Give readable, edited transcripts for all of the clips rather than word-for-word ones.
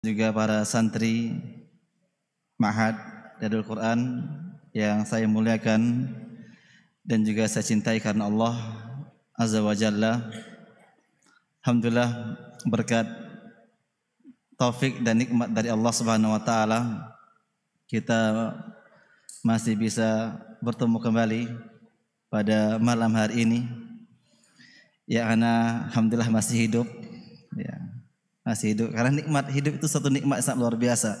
juga para santri Ma'had Darul Quran yang saya muliakan dan juga saya cintai karena Allah Azza wa Jalla. Alhamdulillah berkat taufik dan nikmat dari Allah Subhanahu wa taala kita masih bisa bertemu kembali pada malam hari ini. Ya, ana alhamdulillah masih hidup. Ya, masih hidup karena nikmat hidup itu satu nikmat yang sangat luar biasa.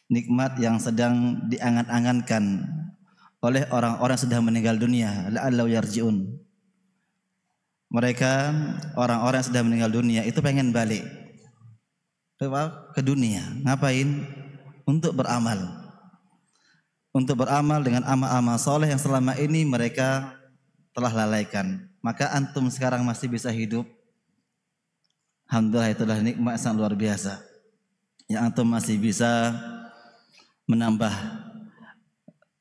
Nikmat yang sedang diangan-angankan oleh orang-orang yang sudah meninggal dunia, la'allau yarji'un. Mereka orang-orang yang sudah meninggal dunia itu pengen balik ke dunia. Ngapain? Untuk beramal. Untuk beramal dengan amal-amal soleh yang selama ini mereka telah lalaikan. Maka antum sekarang masih bisa hidup. Alhamdulillah, itulah nikmat yang sangat luar biasa. Yang antum masih bisa menambah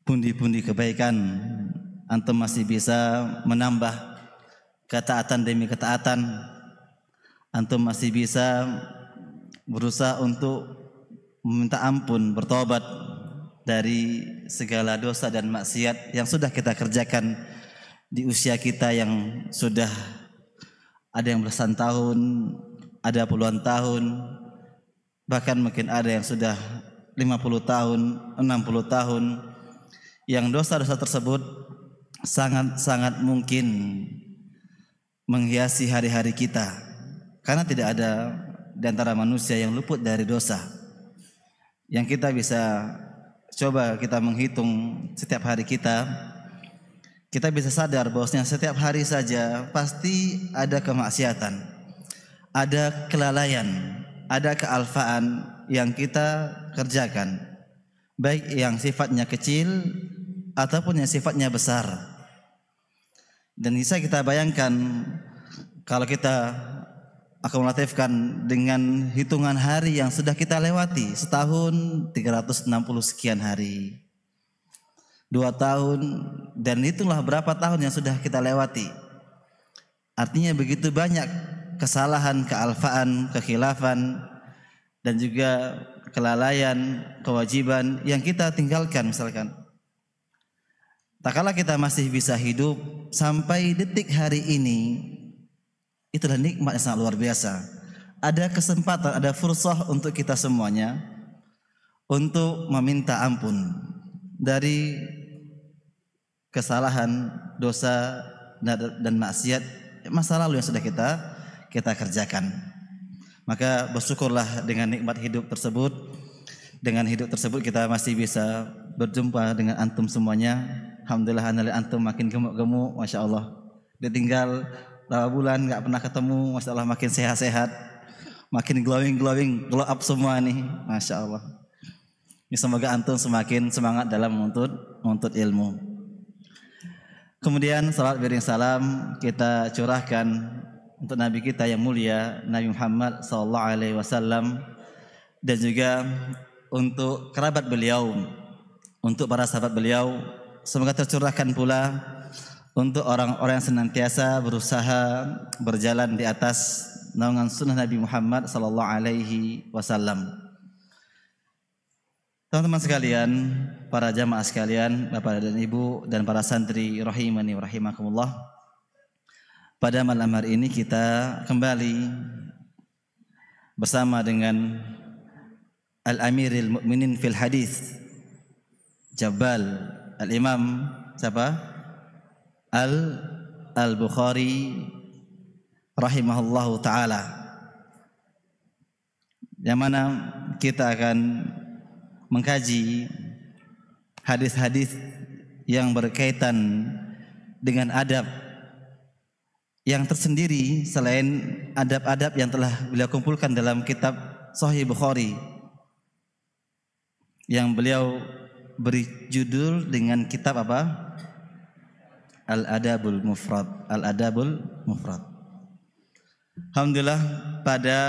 pundi-pundi kebaikan. Antum masih bisa menambah ketaatan demi ketaatan. Antum masih bisa berusaha untuk meminta ampun, bertobat dari segala dosa dan maksiat yang sudah kita kerjakan di usia kita yang sudah ada yang belasan tahun, ada puluhan tahun, bahkan mungkin ada yang sudah 50 tahun, 60 tahun, yang dosa-dosa tersebut sangat-sangat mungkin menghiasi hari-hari kita, karena tidak ada di antara manusia yang luput dari dosa. Yang kita bisa coba kita menghitung setiap hari kita bisa sadar bahwasanya setiap hari saja pasti ada kemaksiatan, ada kelalaian, ada kealfaan yang kita kerjakan, baik yang sifatnya kecil ataupun yang sifatnya besar. Dan bisa kita bayangkan kalau kita akumulatifkan dengan hitungan hari yang sudah kita lewati, setahun 360 sekian hari, 2 tahun, dan itulah berapa tahun yang sudah kita lewati. Artinya begitu banyak kesalahan, kealfaan, kekhilafan, dan juga kelalaian, kewajiban yang kita tinggalkan. Misalkan tak kala kita masih bisa hidup sampai detik hari ini, itulah nikmat yang sangat luar biasa. Ada kesempatan, ada fursah untuk kita semuanya untuk meminta ampun dari kesalahan, dosa dan maksiat masa lalu yang sudah kita kerjakan. Maka bersyukurlah dengan nikmat hidup tersebut. Dengan hidup tersebut kita masih bisa berjumpa dengan antum semuanya. Alhamdulillah, anali antum makin gemuk-gemuk, masya Allah. Ditinggal berapa bulan nggak pernah ketemu, masya Allah makin sehat-sehat, makin glowing, glow up semua nih, masya Allah. Semoga antum semakin semangat dalam menuntut ilmu. Kemudian salat beriring salam kita curahkan untuk Nabi kita yang mulia, Nabi Muhammad SAW, dan juga untuk kerabat beliau, untuk para sahabat beliau. Semoga tercurahkan pula untuk orang-orang yang senantiasa berusaha berjalan di atas naungan sunnah Nabi Muhammad SAW. Teman-teman sekalian, para jamaah sekalian, Bapak dan Ibu dan para santri rahimani wa rahimakumullah. Pada malam hari ini kita kembali bersama dengan Al-Amiril Mu'minin fil Hadis, Jabal Al-Imam siapa? Al-Bukhari rahimahullahu ta'ala, yang mana kita akan mengkaji hadis-hadis yang berkaitan dengan adab yang tersendiri selain adab-adab yang telah beliau kumpulkan dalam kitab Sahih Bukhari yang beliau beri judul dengan kitab apa? Al-Adabul Mufrad. Al-Adabul Mufrad. Alhamdulillah, pada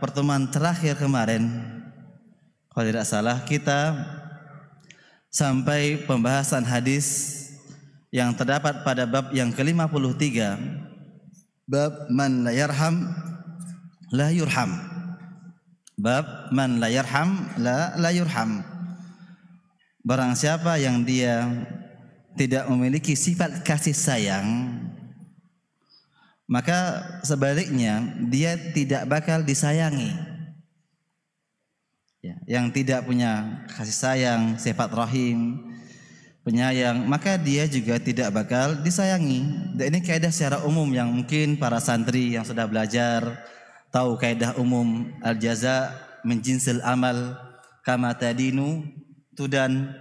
pertemuan terakhir kemarin, kalau tidak salah, kita sampai pembahasan hadis yang terdapat pada bab yang ke-53, bab man la yarham la yurham. Bab man la yarham la yurham. Barang siapa yang dia tidak memiliki sifat kasih sayang, maka sebaliknya dia tidak bakal disayangi. Ya, yang tidak punya kasih sayang, sifat rahim, penyayang, maka dia juga tidak bakal disayangi. Dan ini kaidah secara umum yang mungkin para santri yang sudah belajar tahu kaidah umum al-jaza min jinsil amal kama tadinu tudan.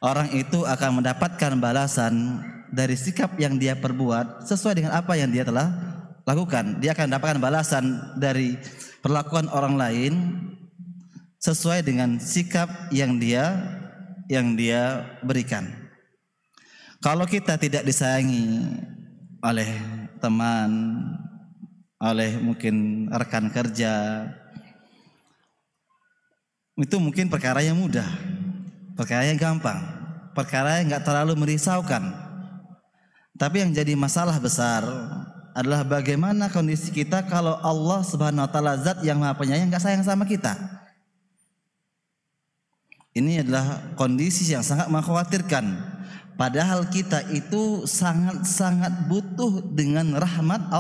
Orang itu akan mendapatkan balasan dari sikap yang dia perbuat sesuai dengan apa yang dia telah lakukan. Dia akan mendapatkan balasan dari perlakuan orang lain sesuai dengan sikap yang dia berikan. Kalau kita tidak disayangi oleh teman, oleh mungkin rekan kerja, itu mungkin perkara yang mudah, perkara yang gampang, perkara yang nggak terlalu merisaukan. Tapi yang jadi masalah besar adalah bagaimana kondisi kita kalau Allah Subhanahu wa taala zat yang Maha Penyayang nggak sayang sama kita. Ini adalah kondisi yang sangat mengkhawatirkan. Padahal kita itu sangat-sangat butuh dengan rahmat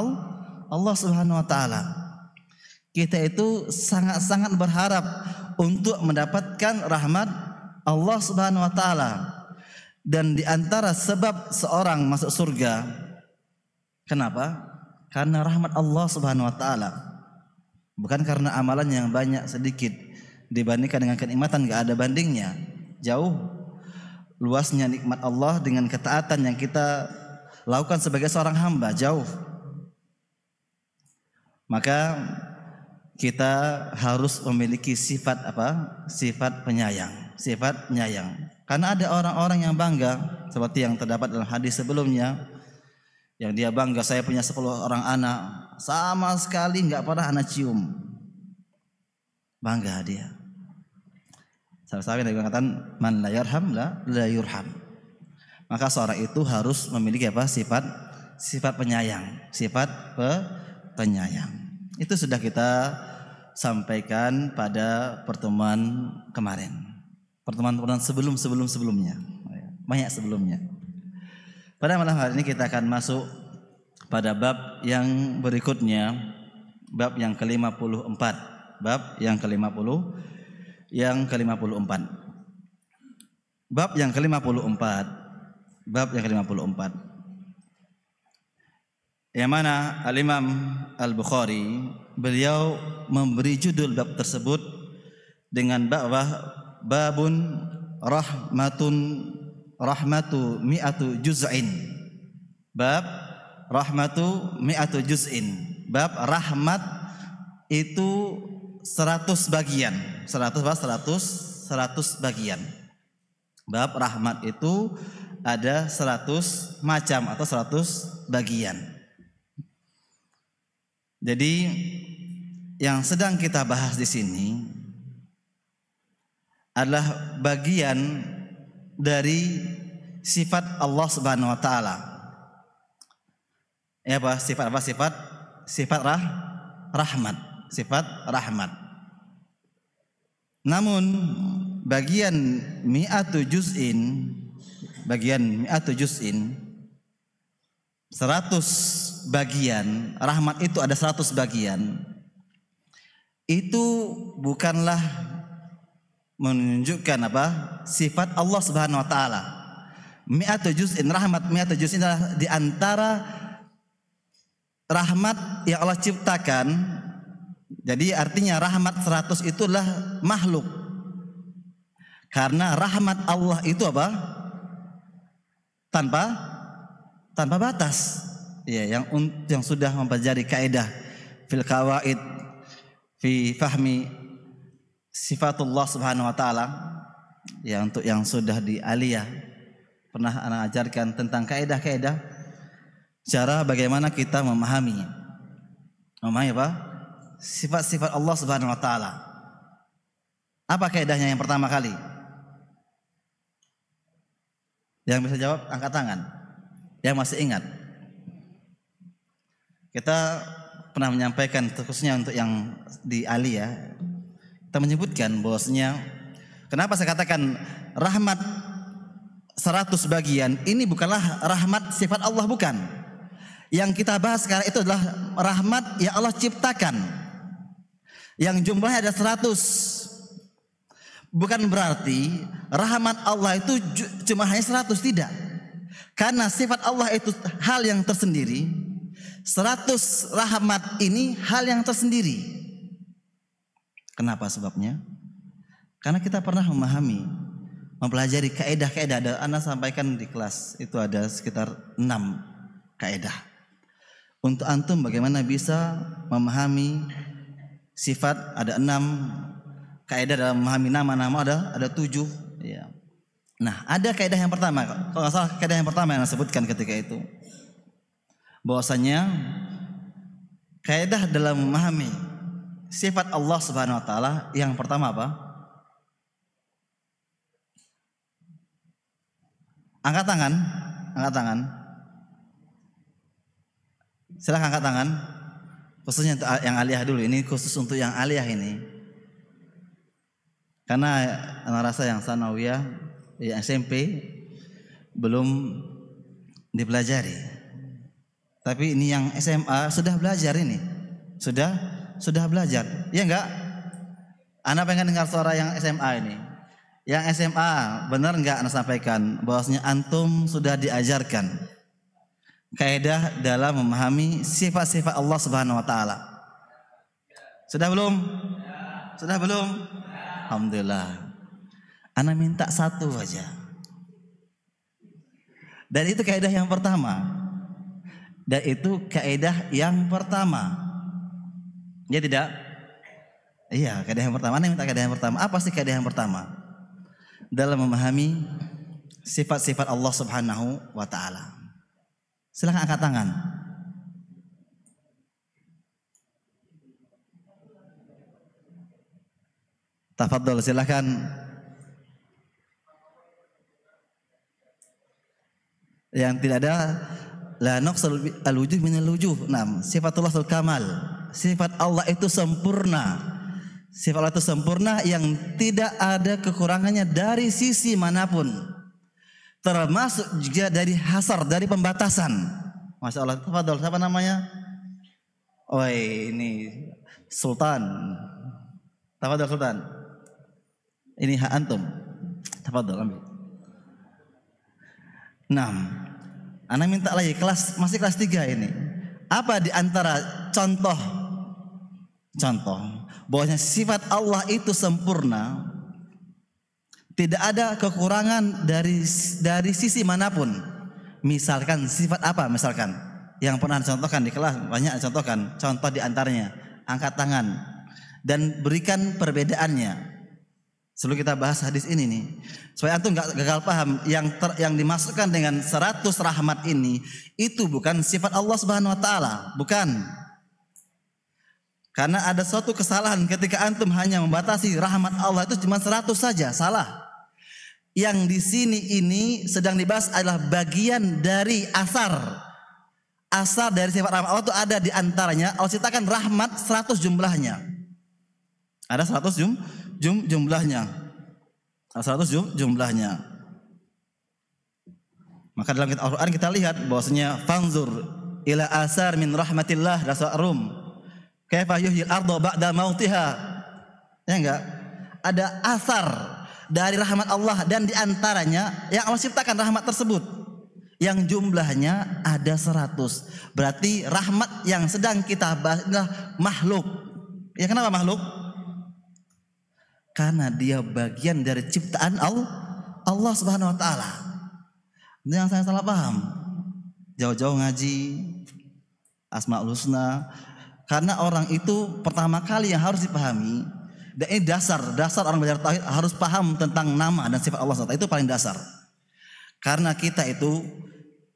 Allah Subhanahu wa taala. Kita itu sangat-sangat berharap untuk mendapatkan rahmat Allah Subhanahu wa taala. Dan di antara sebab seorang masuk surga, kenapa? Karena rahmat Allah Subhanahu wa taala. Bukan karena amalan yang banyak sedikit dibandingkan dengan kenikmatan, enggak ada bandingnya. Jauh luasnya nikmat Allah dengan ketaatan yang kita lakukan sebagai seorang hamba, jauh. Maka kita harus memiliki sifat apa? Sifat penyayang, sifat penyayang. Karena ada orang-orang yang bangga seperti yang terdapat dalam hadis sebelumnya, yang dia bangga, saya punya 10 orang anak, sama sekali enggak pernah anak cium. Bangga dia. Salah-salah yang dikatakan man la yarham la yurham. Maka seorang itu harus memiliki apa? Sifat penyayang, sifat penyayang. Itu sudah kita sampaikan pada pertemuan kemarin. Pertemuan sebelumnya. Banyak sebelumnya. Pada malam hari ini kita akan masuk pada bab yang berikutnya, bab yang ke-54. Bab yang ke-54. Bab yang ke-54. Yang mana Al-Imam Al-Bukhari beliau memberi judul bab tersebut dengan babun rahmatu mi'atu juz'in. Bab rahmatu mi'atu juz'in. Bab rahmat itu 100 bagian. 100 bagian. Bab rahmat itu ada 100 macam atau 100 bagian. Jadi yang sedang kita bahas di sini adalah bagian dari sifat Allah Subhanahu wa taala. Ya apa? Sifat rahmat, sifat rahmat. Namun bagian mi'atu juz'in 100 bagian, rahmat itu ada 100 bagian. Itu bukanlah menunjukkan apa? Sifat Allah Subhanahu wa taala. Mi'atu juz'in, rahmat mi'atu juz'in adalah di antara rahmat yang Allah ciptakan. Jadi artinya rahmat 100 itulah makhluk. Karena rahmat Allah itu apa? Tanpa batas. Ya, yang sudah mempelajari kaidah fil qawaid fi fahmi sifatullah Subhanahu wa taala, ya, untuk yang sudah di aliyah pernah ana ajarkan tentang kaidah-kaidah cara bagaimana kita memahami apa? Sifat-sifat Allah Subhanahu wa taala. Apa kaidahnya yang pertama kali? Yang bisa jawab angkat tangan. Yang masih ingat. Kita pernah menyampaikan khususnya untuk yang di aliyah, kita menyebutkan bahwasanya kenapa saya katakan rahmat 100 bagian ini bukanlah rahmat sifat Allah, bukan. Yang kita bahas sekarang itu adalah rahmat yang Allah ciptakan, yang jumlahnya ada 100. Bukan berarti rahmat Allah itu cuma hanya 100, tidak. Karena sifat Allah itu hal yang tersendiri. 100 rahmat ini hal yang tersendiri. Kenapa sebabnya? Karena kita pernah memahami, mempelajari kaidah-kaidah. Ada Anda sampaikan di kelas itu ada sekitar 6 kaidah. Untuk antum bagaimana bisa memahami sifat, ada 6 kaidah dalam memahami nama-nama, ada 7 ya. Nah, ada kaidah yang pertama, kalau nggak salah kaidah yang pertama yang saya sebutkan ketika itu, bahwasanya kaidah dalam memahami sifat Allah Subhanahu wa taala yang pertama apa? Angkat tangan, angkat tangan. Silahkan angkat tangan. Khususnya untuk yang aliyah dulu, ini khusus untuk yang aliyah ini. Karena anak rasa yang sanawiyah, yang SMP belum dipelajari. Tapi ini yang SMA sudah belajar ini. Sudah belajar. Ya enggak? Anda pengen dengar suara yang SMA ini. Yang SMA, benar enggak Anda sampaikan bahwasanya antum sudah diajarkan kaidah dalam memahami sifat-sifat Allah Subhanahu wa taala? Sudah belum? Sudah belum? Alhamdulillah. Ana minta satu aja. Dan itu kaidah yang pertama. Dan itu kaidah yang pertama. Ya tidak? Iya, kaidah yang pertama. Ana minta kaidah yang pertama. Apa sih kaidah yang pertama? Dalam memahami sifat-sifat Allah Subhanahu wa taala. Silakan angkat tangan. Tafadhol, silakan. Yang tidak ada la naqsul al-wujuh min al-wujuh. Naam, sifatullah kamal. Sifat Allah itu sempurna. Sifat Allah itu sempurna yang tidak ada kekurangannya dari sisi manapun. Termasuk juga dari hasar, dari pembatasan. Masya Allah. Tafadhol, siapa namanya? Oh, ini Sultan. Tafadhol Sultan. Ini hak antum. Tafadhol ambil. 6. Ana minta lagi masih kelas 3 ini. Apa di antara contoh bahwasanya sifat Allah itu sempurna, tidak ada kekurangan dari sisi manapun. Misalkan sifat apa? Misalkan yang pernah contohkan di kelas, banyak contohkan. Contoh di antaranya, angkat tangan dan berikan perbedaannya. Sebelum kita bahas hadis ini nih, supaya antum nggak gagal paham, yang dimasukkan dengan 100 rahmat ini itu bukan sifat Allah Subhanahu wa taala, bukan. Karena ada suatu kesalahan ketika antum hanya membatasi rahmat Allah itu cuma 100 saja, salah. Yang di sini ini sedang dibahas adalah bagian dari asar. Asar dari sifat rahmat Allah itu ada di antaranya Allah ciptakan rahmat 100 jumlahnya. Ada 100 jumlahnya. 100 jumlahnya. Maka dalam Al-Qur'an kita lihat bahwasanya fanzur ila asar min rahmatillah Rum. Kaifa yuhyil arda ba'da mautiha. Ya enggak? Ada asar dari rahmat Allah dan di antaranya yang Allah ciptakan rahmat tersebut yang jumlahnya ada 100. Berarti rahmat yang sedang kita bahas adalah makhluk. Ya, kenapa makhluk? Karena dia bagian dari ciptaan Allah Subhanahu wa taala. Ini yang saya salah paham. Jauh-jauh ngaji Asmaul Husna. Karena orang itu pertama kali yang harus dipahami, dan ini dasar orang belajar tauhid harus paham tentang nama dan sifat Allah SWT. Itu paling dasar. Karena kita itu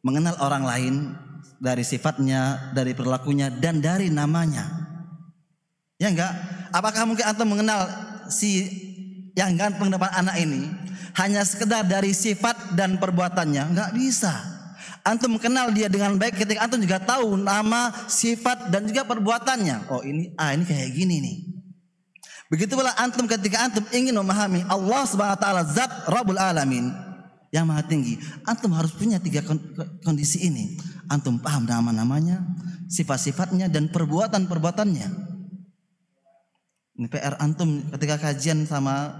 mengenal orang lain dari sifatnya, dari perilakunya, dan dari namanya. Ya enggak? Apakah mungkin antum mengenal si yang ganteng depan anak ini hanya sekedar dari sifat dan perbuatannya? Enggak bisa. Antum kenal dia dengan baik ketika antum juga tahu nama, sifat dan juga perbuatannya. Oh ini kayak gini nih. Begitu pula antum ketika antum ingin memahami Allah Subhanahu wa taala zat Rabbul Alamin yang maha tinggi, antum harus punya 3 kondisi ini. Antum paham nama-namanya, sifat-sifatnya dan perbuatan-perbuatannya. Ini PR antum ketika kajian sama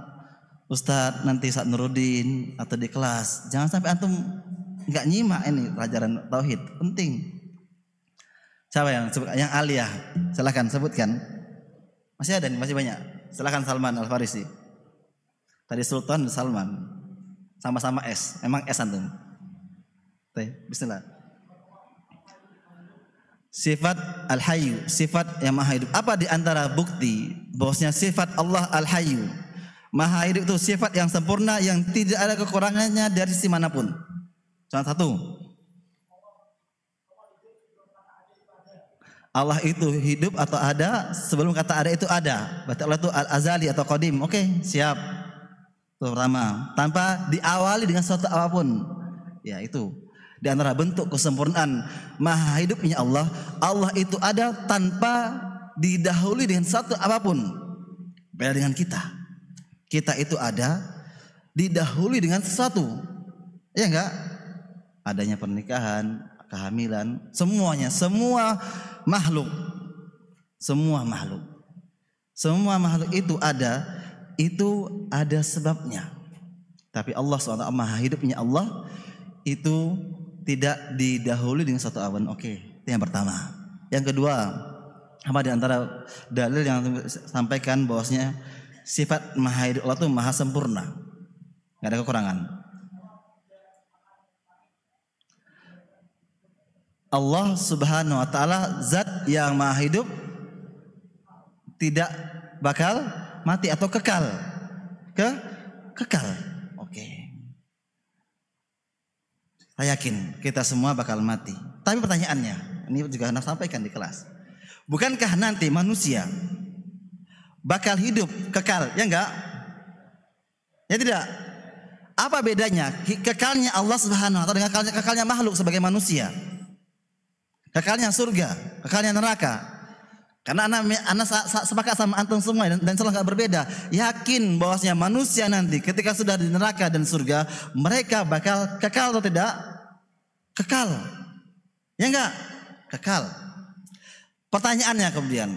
Ustadz nanti Ustadz Nuruddin atau di kelas. Jangan sampai antum nggak nyimak ini pelajaran tauhid, penting. Siapa yang aliyah? Silahkan sebutkan. Masih ada nih, masih banyak. Silahkan Salman Al Farisi. Tadi Sultan Salman. Sama-sama S. Memang S antum. Bismillah. Sifat Al-Hayyu, sifat yang maha hidup. Apa di antara bukti bahwasanya sifat Allah Al-Hayyu, maha hidup itu sifat yang sempurna yang tidak ada kekurangannya dari sisi manapun. Contoh satu. Allah itu hidup atau ada sebelum kata ada itu ada. Berarti Allah itu al-azali atau qadim. Oke, siap. Itu pertama. Tanpa diawali dengan sesuatu apapun. Ya itu. Di antara bentuk kesempurnaan maha hidupnya Allah, Allah itu ada tanpa didahului dengan sesuatu apapun. Beda dengan kita. Kita itu ada didahului dengan sesuatu. Ya enggak? Adanya pernikahan, kehamilan, semuanya, semua makhluk itu ada sebabnya. Tapi Allah SWT maha hidupnya Allah itu tidak didahului dengan satu awan. Oke, itu yang pertama. Yang kedua, apa di antara dalil yang sampaikan bahwasanya sifat maha hidup Allah itu maha sempurna, nggak ada kekurangan. Allah Subhanahu wa taala zat yang maha hidup, tidak bakal mati atau kekal. Kekal. Oke. Saya yakin kita semua bakal mati. Tapi pertanyaannya, ini juga Anda sampaikan di kelas. Bukankah nanti manusia bakal hidup kekal? Ya enggak? Ya tidak. Apa bedanya kekalnya Allah Subhanahu wa taala dengan kekalnya makhluk sebagai manusia? Kekalnya surga, kekalnya neraka. Karena anak sepakat sama antum semua dan salah nggak berbeda. Yakin bahwasanya manusia nanti ketika sudah di neraka dan surga, mereka bakal kekal atau tidak? Kekal. Ya enggak? Kekal. Pertanyaannya kemudian,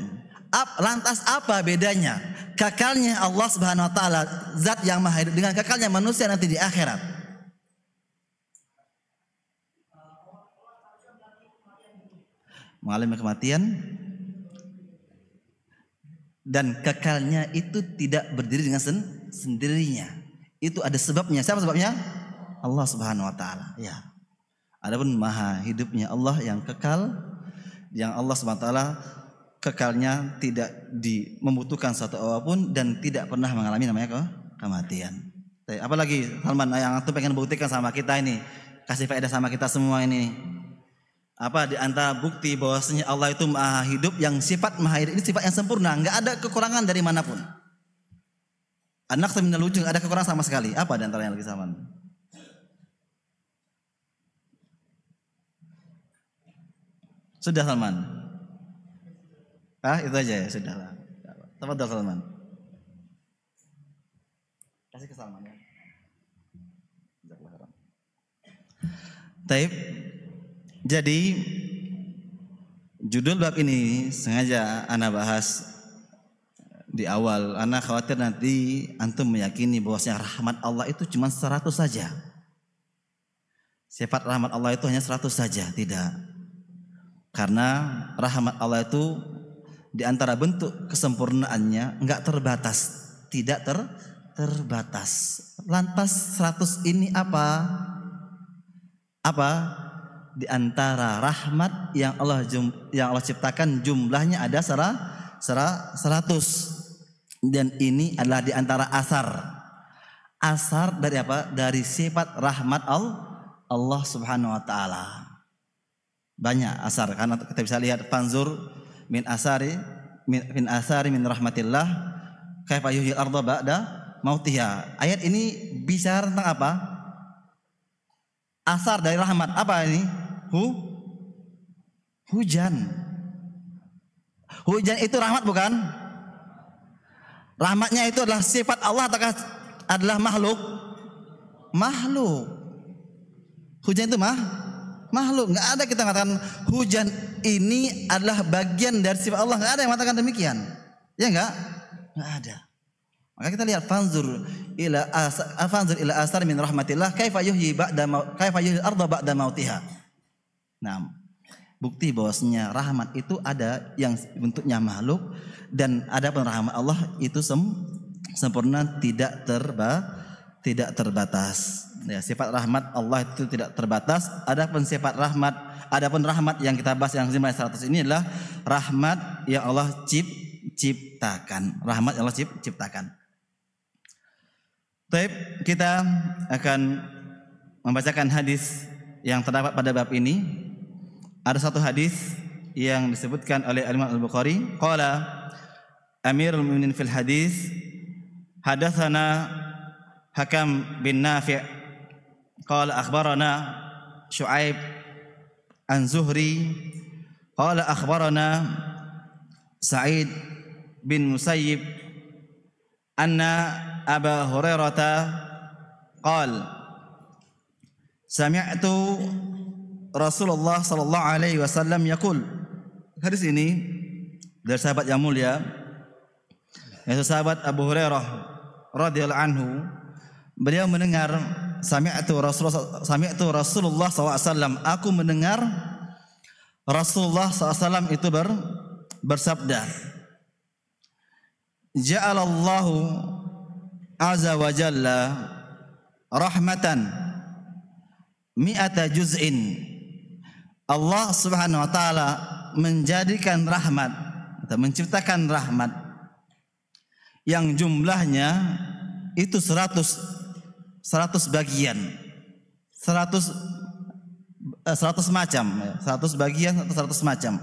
lantas apa bedanya kekalnya Allah Subhanahu wa taala zat yang maha hidup dengan kekalnya manusia nanti di akhirat? Mengalami kematian dan kekalnya itu tidak berdiri dengan sendirinya. Itu ada sebabnya. Siapa sebabnya? Allah Subhanahu wa taala. Ya. Adapun maha hidupnya Allah yang kekal, yang Allah Subhanahu wa taala kekalnya tidak membutuhkan suatu apapun dan tidak pernah mengalami namanya kematian. Apalagi Salman yang antum pengen buktikan sama kita ini, kasih faedah sama kita semua ini. Apa di antara bukti bahwasanya Allah itu maha hidup, yang sifat maha hidup ini sifat yang sempurna, nggak ada kekurangan dari manapun. Anak seminal ujung ada kekurangan sama sekali. Apa di antara yang lagi sama? Sudah Salman? Itu aja ya, sudahlah. Tafadhal Salman. Kasih ke Salman ya. Taib. Jadi judul bab ini sengaja ana bahas di awal. Ana khawatir nanti antum meyakini bahwasanya rahmat Allah itu cuma 100 saja. Sifat rahmat Allah itu hanya 100 saja, tidak. Karena rahmat Allah itu di antara bentuk kesempurnaannya enggak terbatas, tidak terbatas. Lantas 100 ini apa? Di antara rahmat yang Allah ciptakan jumlahnya ada 100, dan ini adalah di antara asar dari apa? Dari sifat rahmat Allah Subhanahu wa taala. Banyak asar, karena kita bisa lihat fanzur min asari min rahmatillah kaifa yuhyil arda ba'da mautiha. Ayat ini bicara tentang apa? Asar dari rahmat. Apa ini? Hujan. Hujan itu rahmat bukan? Rahmatnya itu adalah sifat Allah ataukah adalah makhluk? Makhluk. Hujan itu makhluk. Enggak ada kita mengatakan hujan ini adalah bagian dari sifat Allah. Enggak ada yang mengatakan demikian. Ya enggak? Enggak ada. Maka kita lihat fanzur ila asar min rahmatillah kaifa yuhyi al-ardha ba'da mautiha. Nah, bukti bahwasanya rahmat itu ada yang bentuknya makhluk dan ada pun rahmat Allah itu sempurna, tidak terbatas. Ya, sifat rahmat Allah itu tidak terbatas. Adapun rahmat yang kita bahas yang 100 ini adalah rahmat yang Allah ciptakan. Rahmat yang Allah ciptakan. Baik, kita akan membacakan hadis yang terdapat pada bab ini. Ada satu hadis yang disebutkan oleh Imam Al-Bukhari, qala Amirul Mu'minin fil hadis, hadatsana Hakam bin Nafi' qala akhbarana Syu'aib an Zuhri qala akhbarana Sa'id bin Musayyib anna Aba Hurairah qala sami'tu Rasulullah sallallahu alaihi wasallam yaqul. Hadis ini dari sahabat yang mulia, yaitu sahabat Abu Hurairah radhiyallahu anhu. Beliau mendengar sami'tu Rasulullah SAW. Aku mendengar Rasulullah SAW itu bersabda, Ja'alallahu azza wa jalla rahmatan mi'ata juz'in. Allah Subhanahu wa taala menjadikan rahmat atau menciptakan rahmat yang jumlahnya itu 100 bagian. 100 macam, 100 bagian atau 100 macam.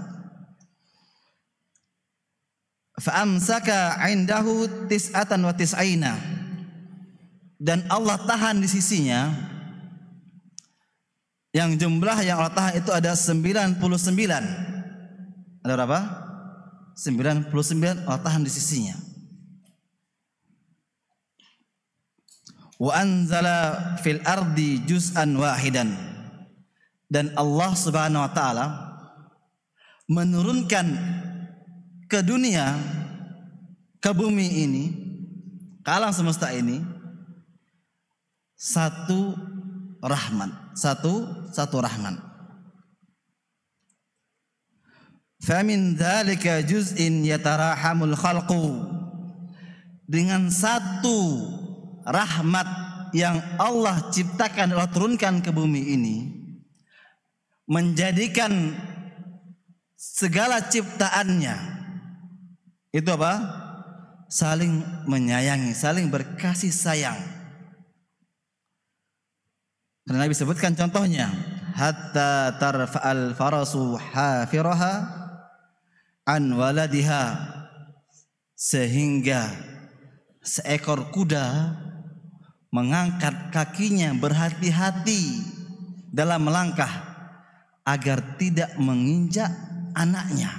Fa amsaka 'indahu tis'atan wa tis'ina. Dan Allah tahan di sisinya yang jumlah yang Allah tahan itu ada 99. Ada berapa? 99 Allah tahan di sisinya. Wa anzala fil ardi juz'an wahidan. Dan Allah Subhanahu wa taala menurunkan ke dunia, ke bumi ini, ke alam semesta ini satu rahmat, satu rahmat. Famin dzalika juz'in yatarahamul khalqu. Dengan satu rahmat yang Allah ciptakan, Allah turunkan ke bumi ini, menjadikan segala ciptaannya itu apa? Saling menyayangi, saling berkasih sayang. Karena Nabi sebutkan contohnya, hatta tarfa'al farasu hafiraha an waladiha, sehingga seekor kuda mengangkat kakinya berhati-hati dalam melangkah agar tidak menginjak anaknya.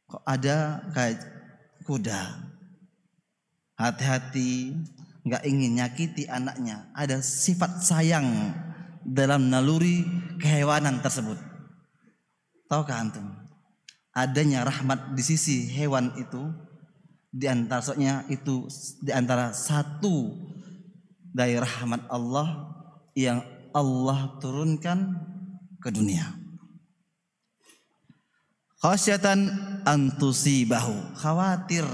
Kok ada kayak kuda hati-hati, nggak ingin nyakiti anaknya. Ada sifat sayang dalam naluri kehewanan tersebut. Tahukah antum? Adanya rahmat di sisi hewan itu di antara satu dari rahmat Allah yang Allah turunkan ke dunia. Khasyatan antusibahu, khawatir.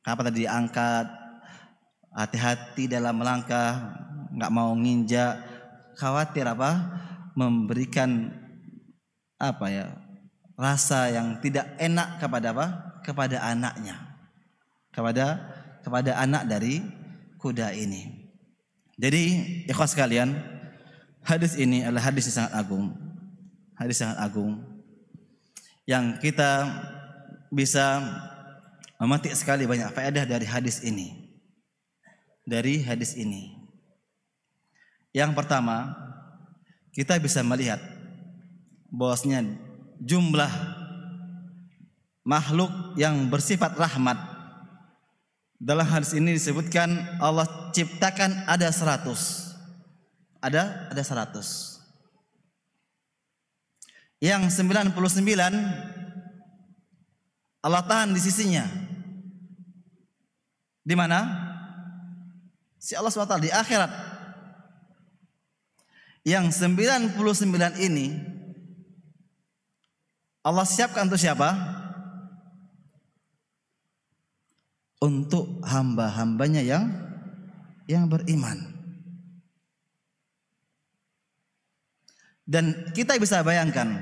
Apa tadi diangkat? Hati-hati dalam melangkah, nggak mau nginjak, khawatir apa? Memberikan apa ya? Rasa yang tidak enak kepada apa? Kepada anaknya. Kepada anak dari kuda ini. Jadi, ikhwan sekalian, hadis ini adalah hadis yang sangat agung. Hadis sangat agung yang kita bisa memetik sekali banyak faedah dari hadis ini. Dari hadis ini. Yang pertama, kita bisa melihat bahwasanya jumlah makhluk yang bersifat rahmat. Dalam hadis ini disebutkan Allah ciptakan ada 100. Ada 100. Yang 99 Allah tahan di sisinya. Di mana? Si Allah SWT di akhirat. Yang 99 ini Allah siapkan untuk siapa? Untuk hamba-hambanya yang beriman. Dan kita bisa bayangkan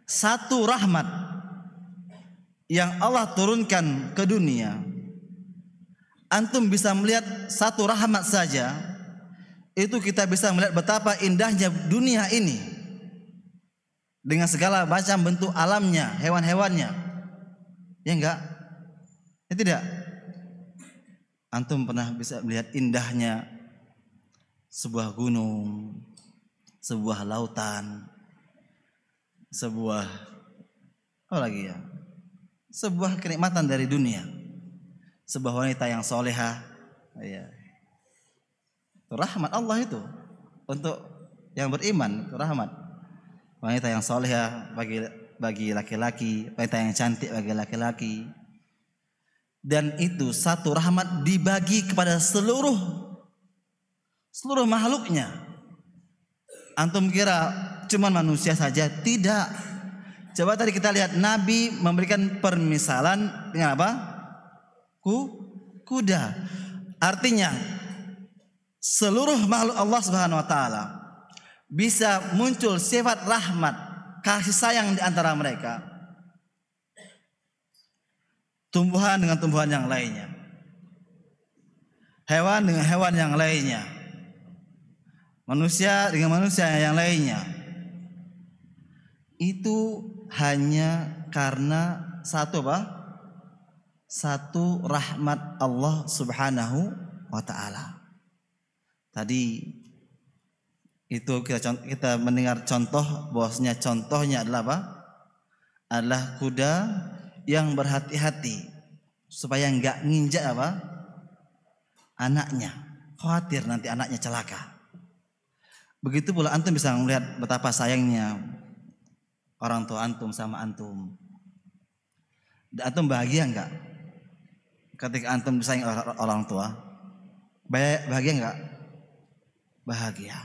satu rahmat yang Allah turunkan ke dunia. Antum bisa melihat satu rahmat saja, itu kita bisa melihat betapa indahnya dunia ini dengan segala macam bentuk alamnya, hewan-hewannya. Ya enggak? Ya tidak. Antum pernah bisa melihat indahnya sebuah gunung, sebuah lautan, sebuah apa lagi ya? Sebuah kenikmatan dari dunia. Sebuah wanita yang solehah, ya. Rahmat Allah itu untuk yang beriman, itu rahmat. Wanita yang solehah bagi laki-laki, wanita yang cantik bagi laki-laki. Dan itu satu rahmat dibagi kepada seluruh makhluknya. Antum kira cuma manusia saja? Tidak. Coba tadi kita lihat Nabi memberikan permisalan dengan apa? Kuda. Artinya seluruh makhluk Allah Subhanahu wa taala bisa muncul sifat rahmat, kasih sayang di antara mereka. Tumbuhan dengan tumbuhan yang lainnya. Hewan dengan hewan yang lainnya. Manusia dengan manusia yang lainnya. Itu hanya karena satu apa? Satu rahmat Allah Subhanahu wa taala. Tadi itu kita mendengar contoh, bahwasanya contohnya adalah apa? Adalah kuda yang berhati-hati supaya enggak nginjak apa? Anaknya. Khawatir nanti anaknya celaka. Begitu pula antum bisa melihat betapa sayangnya orang tua antum sama antum. Dan antum bahagia enggak ketika antum disayang orang tua? Bahagia enggak? Bahagia.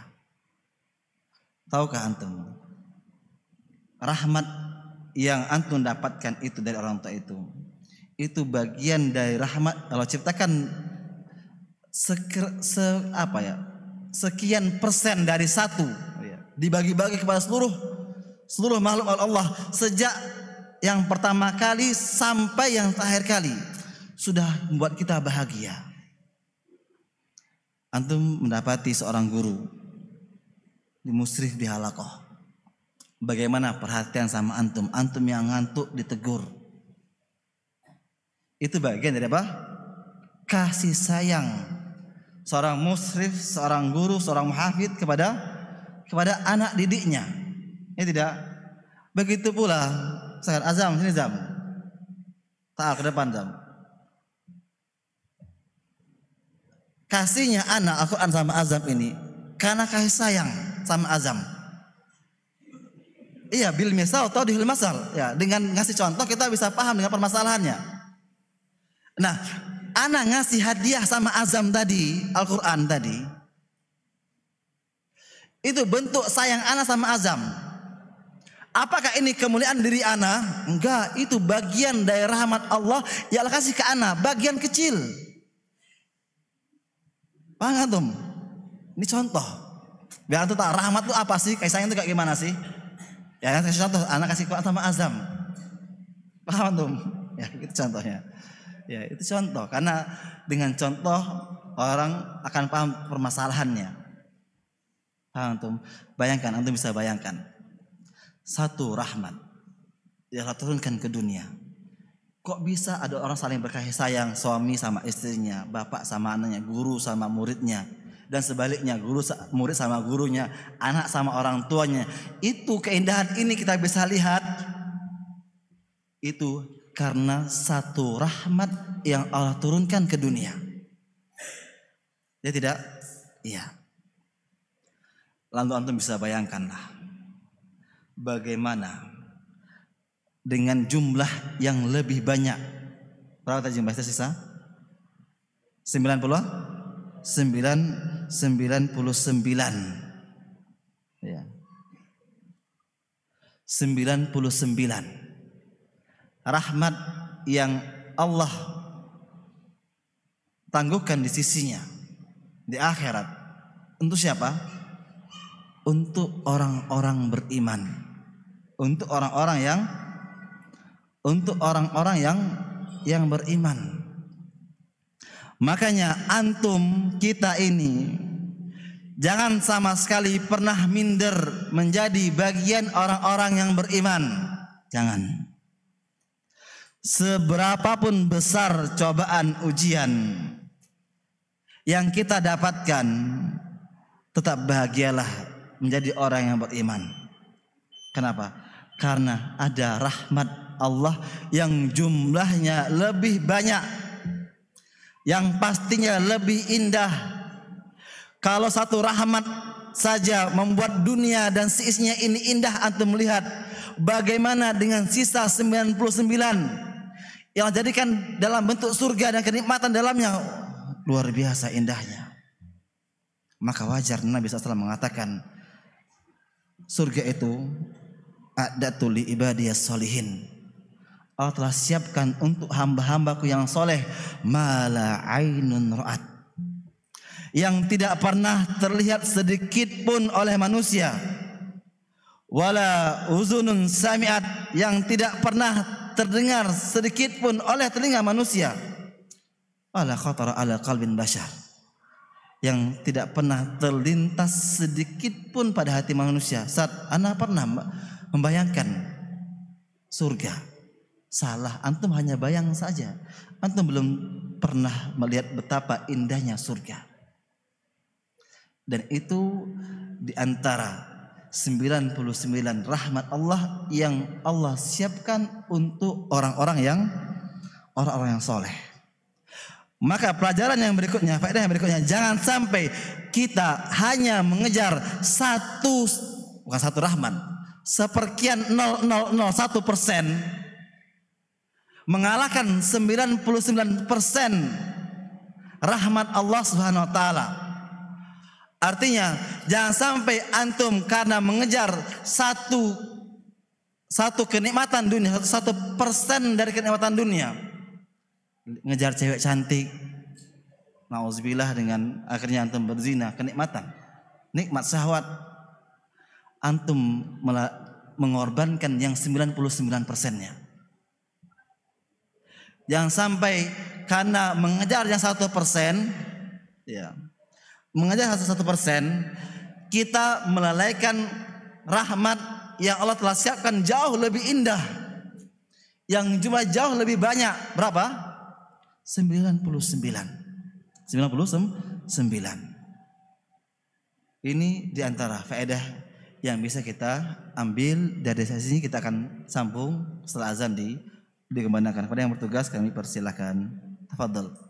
Tahukah antum rahmat yang antum dapatkan itu dari orang tua itu bagian dari rahmat Allah ciptakan sekian persen dari satu dibagi-bagi kepada seluruh makhluk Allah sejak yang pertama kali sampai yang terakhir kali sudah membuat kita bahagia. Antum mendapati seorang guru di musrif di halaqah. Bagaimana perhatian sama antum? Antum yang ngantuk ditegur. Itu bagian dari apa? Kasih sayang seorang musrif, seorang guru, seorang muhafid kepada anak didiknya. Ya tidak? Begitu pula sekarang Azam, sini Zam. Ta'al ke depan Zam. Kasihnya anak Al-Quran sama Azam ini karena kasih sayang sama Azam. Iya, bil misal atau dihil masal. Ya, dengan ngasih contoh kita bisa paham dengan permasalahannya. Nah, anak ngasih hadiah sama Azam tadi, Al-Quran tadi. Itu bentuk sayang anak sama Azam. Apakah ini kemuliaan diri anak? Enggak, itu bagian dari rahmat Allah yang Allah kasih ke anak, bagian kecil. Paham antum? Ini contoh. Biar antum tahu rahmat itu apa sih? Kasih sayang itu kayak gimana sih? Ya, kasih contoh, anak kasih Quran sama Azam. Paham antum? Ya, itu contohnya. Ya, itu contoh. Karena dengan contoh orang akan paham permasalahannya. Paham antum? Bayangkan, antum bisa bayangkan. Satu rahmat yang Allah turunkan ke dunia. Kok bisa ada orang saling berkasih sayang, suami sama istrinya, bapak sama anaknya, guru sama muridnya, dan sebaliknya murid sama gurunya, anak sama orang tuanya. Itu keindahan ini kita bisa lihat Itu karena satu rahmat yang Allah turunkan ke dunia. Ya tidak? Iya. Lalu antum bisa bayangkanlah bagaimana dengan jumlah yang lebih banyak. Berapa tadi jumlah sisa? 99. Ya. 99 rahmat yang Allah tangguhkan di sisinya di akhirat. Untuk siapa? Untuk orang-orang beriman. Untuk orang-orang yang beriman. Makanya antum kita ini jangan sama sekali pernah minder menjadi bagian orang-orang yang beriman. Jangan. Seberapapun besar cobaan ujian yang kita dapatkan, tetap bahagialah menjadi orang yang beriman. Kenapa? Karena ada rahmat Allah yang jumlahnya lebih banyak, yang pastinya lebih indah. Kalau satu rahmat saja membuat dunia dan seisinya ini indah, antum melihat bagaimana dengan sisa 99 yang jadikan dalam bentuk surga dan kenikmatan dalamnya luar biasa indahnya. Maka wajar Nabi SAW mengatakan surga itu a'datu li ibadiyas solihin. Allah telah siapkan untuk hamba-hambaku yang soleh mala ainun ra'at, yang tidak pernah terlihat sedikit pun oleh manusia, wala uzunun sami'at, yang tidak pernah terdengar sedikit pun oleh telinga manusia, wala khatara ala qalbin bashar, yang tidak pernah terlintas sedikit pun pada hati manusia. Saat ana pernah membayangkan surga, salah, antum hanya bayang saja, antum belum pernah melihat betapa indahnya surga. Dan itu diantara 99 rahmat Allah yang Allah siapkan untuk orang-orang yang soleh. Maka pelajaran yang berikutnya, faedah yang berikutnya, jangan sampai kita hanya mengejar bukan satu rahmat, seperkian 0,001%, mengalahkan 99% rahmat Allah Subhanahu wa taala. Artinya jangan sampai antum karena mengejar satu kenikmatan dunia, 1% dari kenikmatan dunia, ngejar cewek cantik, nauzubillah, dengan akhirnya antum berzina, nikmat syahwat, antum mengorbankan yang 99%-nya. Jangan sampai karena mengejar yang 1%, ya, mengejar 1% kita melalaikan rahmat yang Allah telah siapkan jauh lebih indah, yang jumlah jauh lebih banyak. Berapa? 99. Ini diantara faedah yang bisa kita ambil dari sesi ini. Kita akan sambung setelah azan dikembangkan. Kepada yang bertugas kami persilakan. Tafadhal.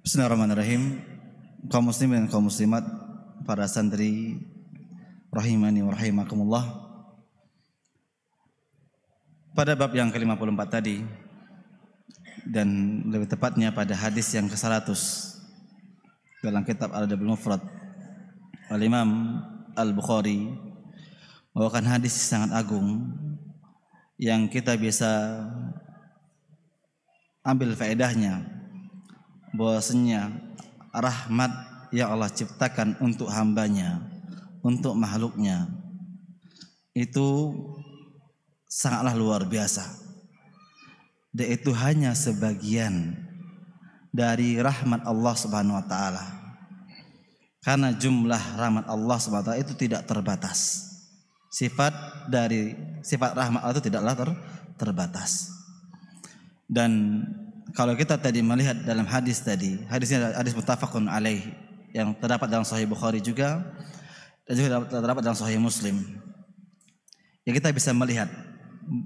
Bismillahirrahmanirrahim. Kaum muslimin dan kaum muslimat, para santri rahimani wa rahimakumullah. Pada bab yang ke-54 tadi, dan lebih tepatnya pada hadis yang ke-100 dalam kitab Al-Adabul Mufrad, Al-Imam Al-Bukhari membawakan hadis sangat agung yang kita bisa ambil faedahnya, bahwasanya rahmat yang Allah ciptakan untuk hambanya, untuk makhluknya, itu sangatlah luar biasa. Dan itu hanya sebagian dari rahmat Allah Subhanahu wa taala. Karena jumlah rahmat Allah Subhanahu wa taala itu tidak terbatas. Sifat rahmat Allah itu tidaklah terbatas. Dan kalau kita tadi melihat dalam hadis tadi, hadisnya hadis muttafaqun alaih yang terdapat dalam Sahih Bukhari juga dan juga terdapat dalam Sahih Muslim. Ya, kita bisa melihat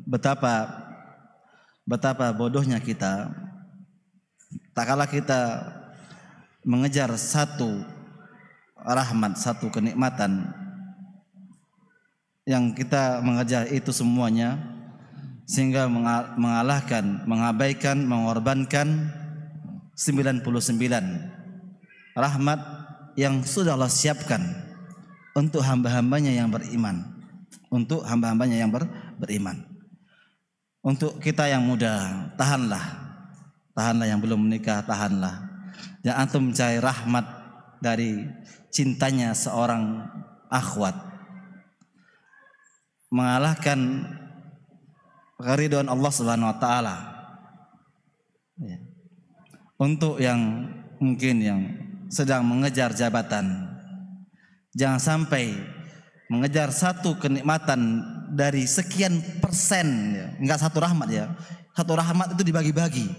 betapa bodohnya kita tak kala kita mengejar satu rahmat, satu kenikmatan yang kita mengejar itu semuanya, sehingga mengalahkan, mengabaikan, mengorbankan 99 rahmat yang sudah Allah siapkan untuk hamba-hambanya yang beriman, untuk hamba-hambanya yang beriman. Untuk kita yang muda, tahanlah yang belum menikah, tahanlah. Jangan antum mencari rahmat dari cintanya seorang akhwat, mengalahkan keridhaan Allah Subhanahu wa taala. Ya. Untuk yang mungkin yang sedang mengejar jabatan, jangan sampai mengejar satu kenikmatan dari sekian persen, ya. Enggak satu rahmat, ya. Satu rahmat itu dibagi-bagi.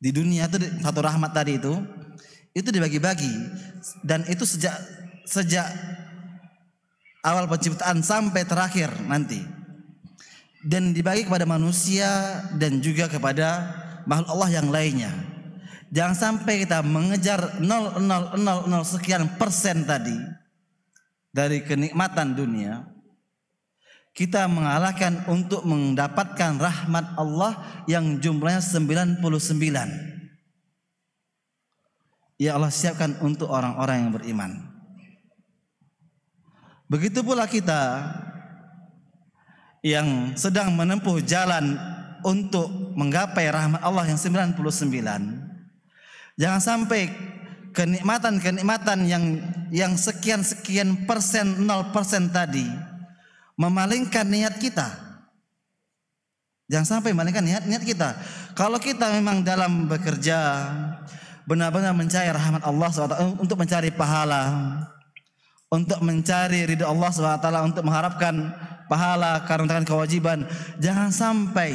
Di dunia itu satu rahmat tadi itu dibagi-bagi, dan itu sejak awal penciptaan sampai terakhir nanti. Dan dibagi kepada manusia dan juga kepada makhluk Allah yang lainnya. Jangan sampai kita mengejar 0,000 sekian persen tadi dari kenikmatan dunia, kita mengalahkan untuk mendapatkan rahmat Allah yang jumlahnya 99 yang Allah siapkan untuk orang-orang yang beriman. Begitu pula kita yang sedang menempuh jalan untuk menggapai rahmat Allah yang 99, jangan sampai kenikmatan-kenikmatan yang sekian persen, 0% tadi memalingkan niat kita. Jangan sampai memalingkan niat kita. Kalau kita memang dalam bekerja benar-benar mencari rahmat Allah SWT, untuk mencari pahala, untuk mencari ridha Allah SWT, untuk mengharapkan pahala karena kewajiban, jangan sampai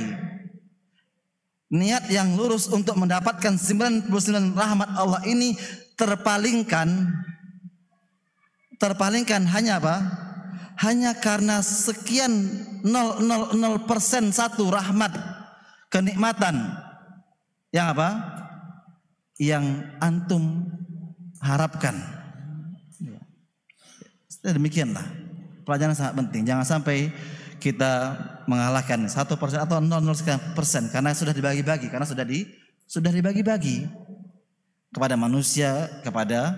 niat yang lurus untuk mendapatkan 99 rahmat Allah ini terpalingkan hanya apa? Hanya karena sekian 0,000% satu rahmat kenikmatan yang apa? Yang antum harapkan. Demikianlah. Pelajaran sangat penting. Jangan sampai kita mengalahkan 1% atau 0,0% karena sudah dibagi-bagi, sudah dibagi-bagi kepada manusia, kepada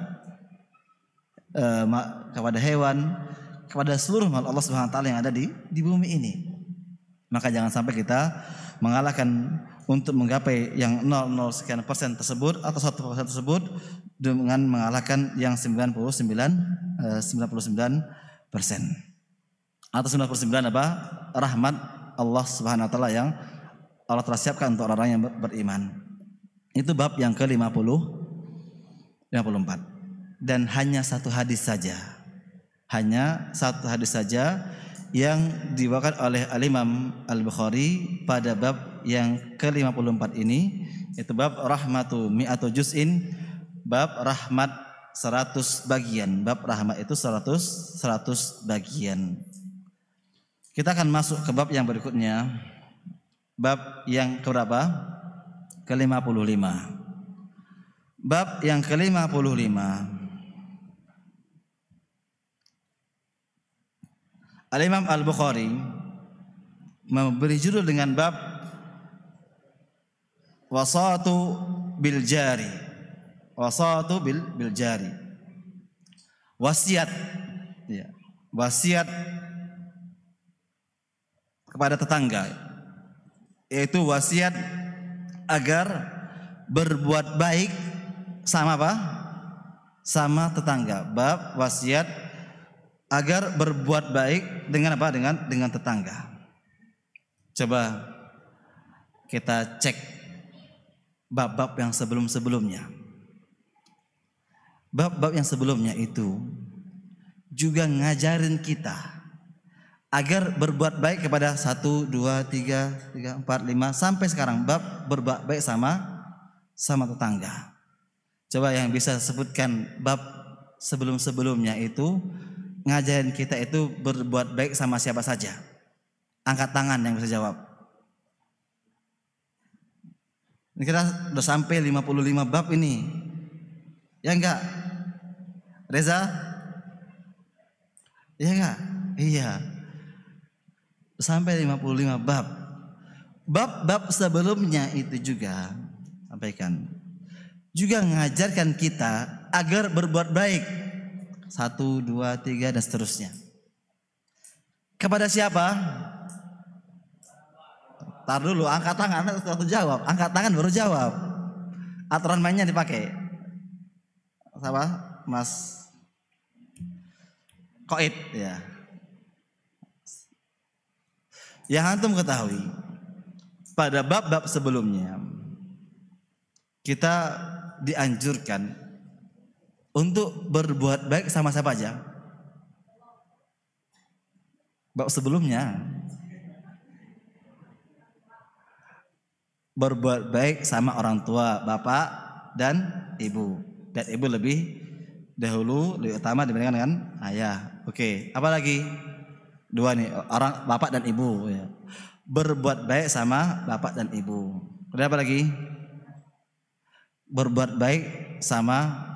hewan, kepada seluruh makhluk Allah Subhanahu wa taala yang ada di bumi ini. Maka jangan sampai kita mengalahkan untuk menggapai yang 0,0 sekian persen tersebut atau 1% tersebut dengan mengalahkan yang 99% atau 99 apa? Rahmat Allah Subhanahu wa taala yang Allah telah siapkan untuk orang-orang yang beriman. Itu bab yang ke-54. Dan hanya satu hadis saja. Yang dibawakan oleh Al-Imam Al-Bukhari pada bab yang ke-54 ini, itu bab rahmatu mi'atu juz'in, bab rahmat 100 bagian. Bab rahmat itu 100 bagian. Kita akan masuk ke bab yang berikutnya. Bab yang keberapa? Ke-55. Bab yang ke-55. Al-Imam Al-Bukhari memberi judul dengan bab wasatu bil jari. Wasatu bil jari. Wasiat, ya, wasiat kepada tetangga, yaitu wasiat agar berbuat baik sama apa? Sama tetangga. Bab wasiat agar berbuat baik dengan apa? Dengan tetangga. Coba kita cek bab-bab yang sebelum-sebelumnya. Bab-bab yang sebelumnya itu juga ngajarin kita agar berbuat baik kepada 1, 2, 3, 4, 5 sampai sekarang bab berbuat baik sama tetangga. Coba yang bisa sebutkan bab sebelum-sebelumnya itu ngajarin kita itu berbuat baik sama siapa saja. Angkat tangan yang bisa jawab. Ini kita udah sampai 55 bab ini. Ya enggak? Reza? Ya enggak? Iya. Sampai 55 bab. Bab-bab sebelumnya itu juga sampaikan. Juga mengajarkan kita agar berbuat baik. 1, 2, 3 dan seterusnya. Kepada siapa? Tar dulu, angkat tangan baru jawab. Angkat tangan baru jawab. Aturan mainnya dipakai. Apa? Mas Koid, ya. Yang antum ketahui, pada bab-bab sebelumnya kita dianjurkan untuk berbuat baik sama siapa aja? Bab sebelumnya berbuat baik sama orang tua, bapak dan ibu. Dan ibu lebih dahulu, lebih utama dibandingkan dengan ayah. Oke, apa lagi? 2 nih, orang bapak dan ibu, ya. Berbuat baik sama bapak dan ibu. Ada apa lagi? Berbuat baik sama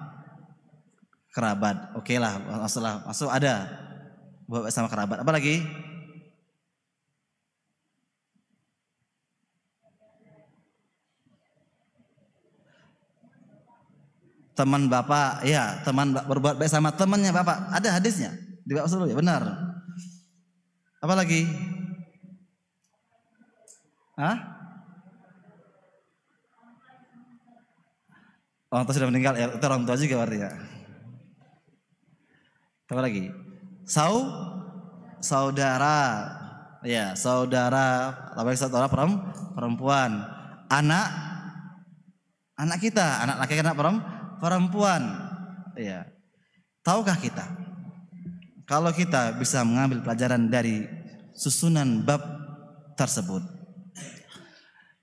kerabat. Oke lah, masuk ada. Berbuat baik sama kerabat. Apa lagi? Teman bapak, ya, teman berbuat baik sama temannya bapak. Ada hadisnya di bab sebelumnya, benar. Apa lagi? Hah? Orang tua sudah meninggal, ya, itu orang tua juga artinya. Apa lagi? Saudara, ya, saudara, apalagi saudara perempuan, anak kita, anak laki, anak perempuan, ya. Tahukah kita kalau kita bisa mengambil pelajaran dari susunan bab tersebut?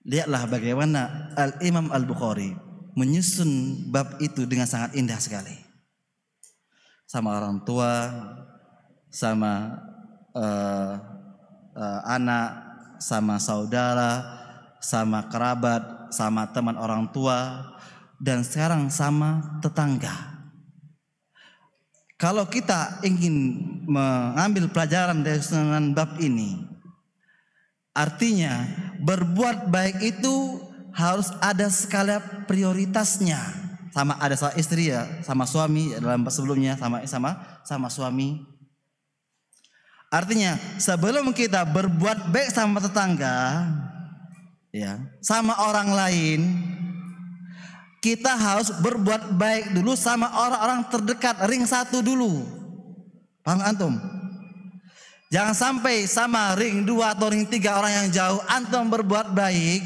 Lihatlah bagaimana Al-Imam Al-Bukhari menyusun bab itu dengan sangat indah sekali. Sama orang tua, sama anak, sama saudara, sama kerabat, sama teman orang tua, dan sekarang sama tetangga. Kalau kita ingin mengambil pelajaran dari susunan bab ini, artinya berbuat baik itu harus ada skala prioritasnya. Sama ada sama istri, ya, sama suami, dalam bab sebelumnya sama suami. Artinya sebelum kita berbuat baik sama tetangga, ya, sama orang lain, kita harus berbuat baik dulu sama orang-orang terdekat, ring 1 dulu. Paham antum? Jangan sampai sama ring 2 atau ring 3 orang yang jauh antum berbuat baik,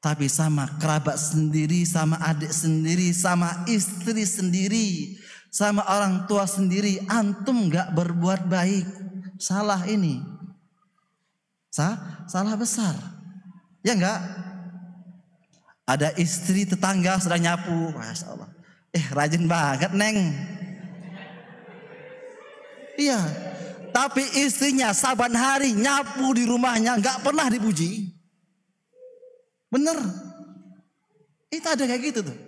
tapi sama kerabat sendiri, sama adik sendiri, sama istri sendiri, sama orang tua sendiri antum gak berbuat baik. Salah ini. Salah besar. Ya enggak? Ada istri tetangga sedang nyapu, Masya Allah. Rajin banget neng. Iya. Tapi istrinya saban hari nyapu di rumahnya nggak pernah dipuji. Bener. Itu ada kayak gitu tuh.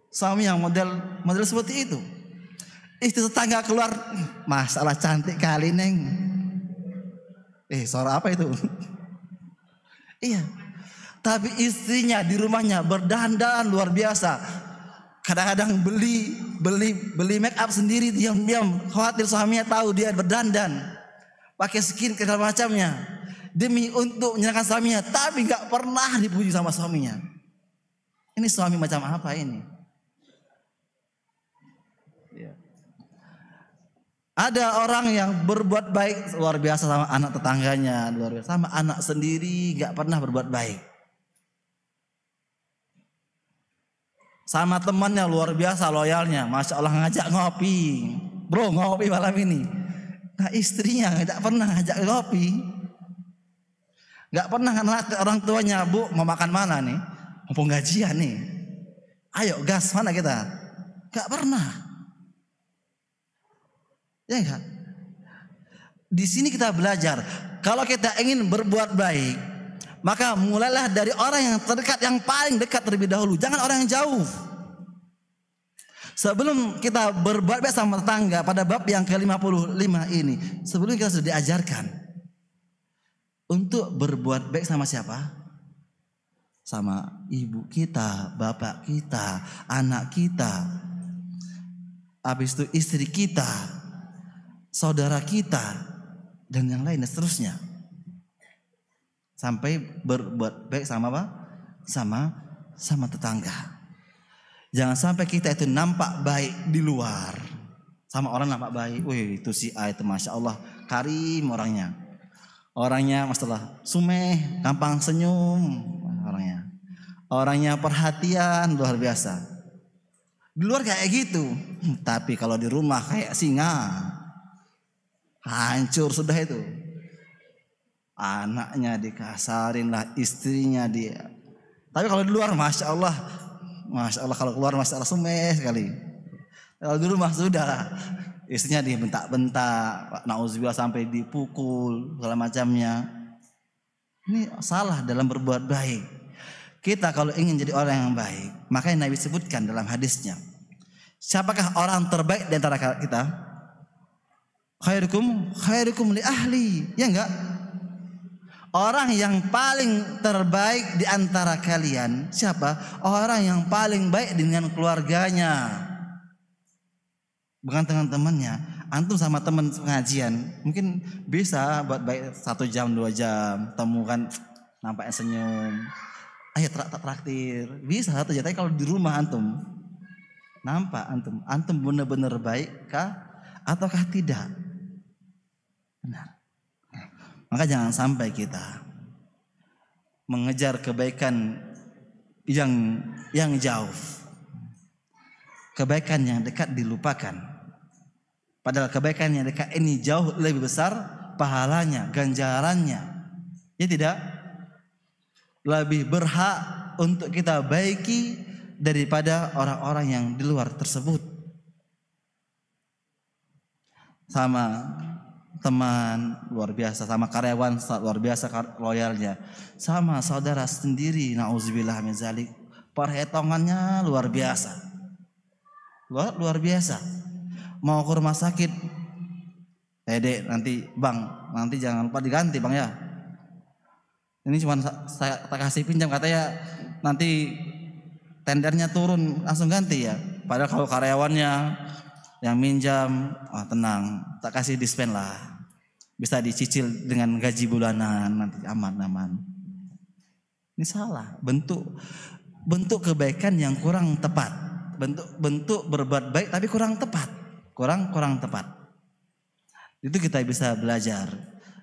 Suami yang model seperti itu. Istri tetangga keluar, masalah cantik kali neng. Suara apa itu? Iya. Tapi istrinya di rumahnya berdandan luar biasa. Kadang-kadang beli make up sendiri diam-diam, khawatir suaminya tahu dia berdandan, pakai skin segala macamnya, demi untuk menyenangkan suaminya. Tapi nggak pernah dipuji sama suaminya. Ini suami macam apa ini? Ada orang yang berbuat baik luar biasa sama anak tetangganya, luar biasa, sama anak sendiri nggak pernah berbuat baik. Sama temannya luar biasa loyalnya, masya Allah ngajak ngopi, bro ngopi malam ini. Nah istrinya nggak pernah ngajak ngopi, nggak pernah ngelatih orang tuanya, bu mau makan mana nih, mau gajian nih, ayo gas mana kita, nggak pernah. Ya enggak? Di sini kita belajar, kalau kita ingin berbuat baik, maka mulailah dari orang yang terdekat, yang paling dekat terlebih dahulu. Jangan orang yang jauh. Sebelum kita berbuat baik sama tetangga, pada bab yang ke-55 ini, sebelum kita sudah diajarkan untuk berbuat baik sama siapa? Sama ibu kita, bapak kita, anak kita, habis itu istri kita, saudara kita, dan yang lain dan seterusnya. Sampai berbuat baik sama apa? Sama tetangga. Jangan sampai kita itu nampak baik di luar. Sama orang nampak baik, wih itu si A itu masya Allah karim orangnya. Orangnya masalah sumeh, gampang senyum orangnya. Orangnya perhatian luar biasa. Di luar kayak gitu, tapi kalau di rumah kayak singa. Hancur sudah itu. Anaknya dikasarin lah, istrinya dia. Tapi kalau di luar masya Allah kalau keluar masya Allah sumeh sekali. Kalau di rumah sudah istrinya dibentak-bentak, nauzubillah sampai dipukul segala macamnya. Ini salah dalam berbuat baik. Kita kalau ingin jadi orang yang baik, makanya Nabi sebutkan dalam hadisnya, siapakah orang terbaik di antara kita? Khairukum li ahli. Ya enggak? Orang yang paling terbaik di antara kalian siapa? Orang yang paling baik dengan keluarganya, bukan dengan temannya. Antum sama teman pengajian mungkin bisa buat baik 1 jam 2 jam, temukan nampaknya senyum, ayo traktir, bisa 1 jam. Tapi kalau di rumah antum nampak antum benar-benar baik kah ataukah tidak? Benar. Maka jangan sampai kita mengejar kebaikan yang jauh, kebaikan yang dekat dilupakan. Padahal kebaikan yang dekat ini jauh lebih besar pahalanya, ganjarannya. Ya tidak? Lebih berhak untuk kita baiki daripada orang-orang yang di luar tersebut. Sama teman luar biasa, sama karyawan luar biasa loyalnya, sama saudara sendiri nauzubillah min zalik, perhitungannya luar biasa. Luar biasa. Mau ke rumah sakit, Dek nanti bang, nanti jangan lupa diganti bang ya. Ini cuma saya kasih pinjam, katanya nanti tendernya turun langsung ganti ya. Padahal kalau karyawannya yang minjam, tenang, tak kasih dispen lah, bisa dicicil dengan gaji bulanan, nanti aman. Ini salah, bentuk kebaikan yang kurang tepat, bentuk berbuat baik tapi kurang tepat, kurang tepat. Itu kita bisa belajar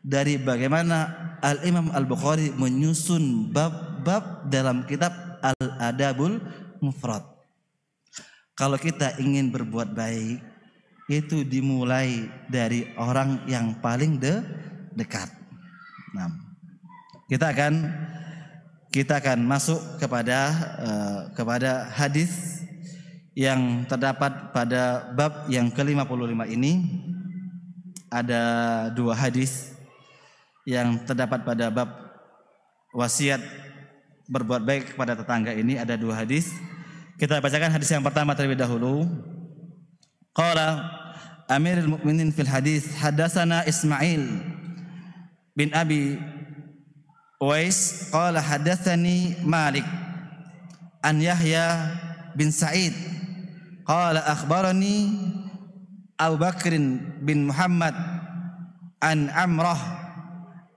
dari bagaimana Al-Imam Al-Bukhari menyusun bab-bab dalam kitab Al-Adabul Mufrad. Kalau kita ingin berbuat baik, itu dimulai dari orang yang paling dekat. Nah, kita akan masuk kepada hadis yang terdapat pada bab yang ke-55 ini. Ada 2 hadis yang terdapat pada bab wasiat berbuat baik kepada tetangga ini ada 2 hadis. Kita bacakan hadis yang pertama terlebih dahulu. Qala Amirul Mukminin fil hadis, hadatsana Ismail bin Abi Uwais qala hadatsani Malik an Yahya bin Sa'id qala akhbarani Abu Bakr bin Muhammad an Amrah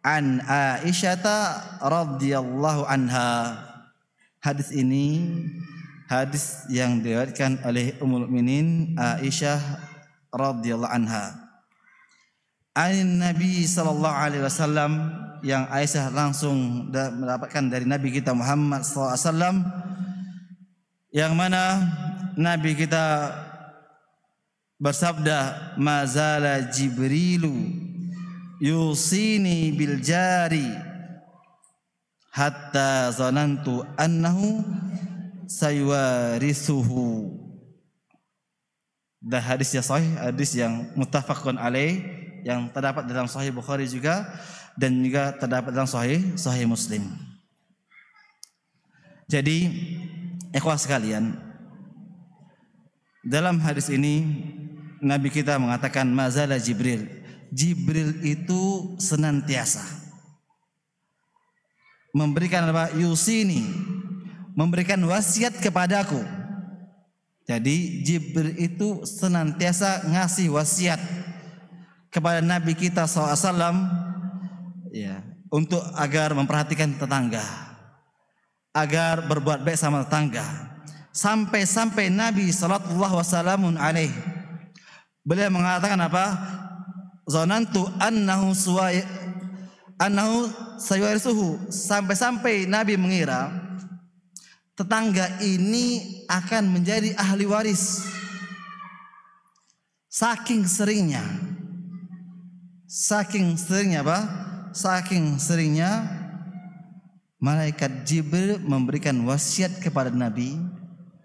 an Aisyah radhiyallahu anha. Hadis ini hadis yang diriwayatkan oleh Ummul Mukminin Aisyah radhiyallahu anha. An Nabi sallallahu alaihi wasallam, yang Aisyah langsung mendapatkan dari Nabi kita Muhammad sallallahu alaihi wasallam, yang mana Nabi kita bersabda, mazala Jibrilu yusini bil jari hatta zanantu annahu sayuwarisuhu. Dan hadisnya sahih, hadis yang muttafaqun alaih, yang terdapat dalam Sahih Bukhari juga, dan juga terdapat dalam Sahih Muslim. Jadi ikhwah sekalian, dalam hadis ini Nabi kita mengatakan mazala Jibril. Jibril itu senantiasa memberikan apa? Yusini, memberikan wasiat kepadaku. Jadi Jibril itu senantiasa ngasih wasiat kepada Nabi kita SAW, ya, untuk agar memperhatikan tetangga, agar berbuat baik sama tetangga. Sampai Nabi sallallahu wasallam alaih, beliau mengatakan apa? Zanantu annahu sayuwarisuhu. Sampai Nabi mengira tetangga ini akan menjadi ahli waris. Saking seringnya apa? Saking seringnya malaikat Jibril memberikan wasiat kepada Nabi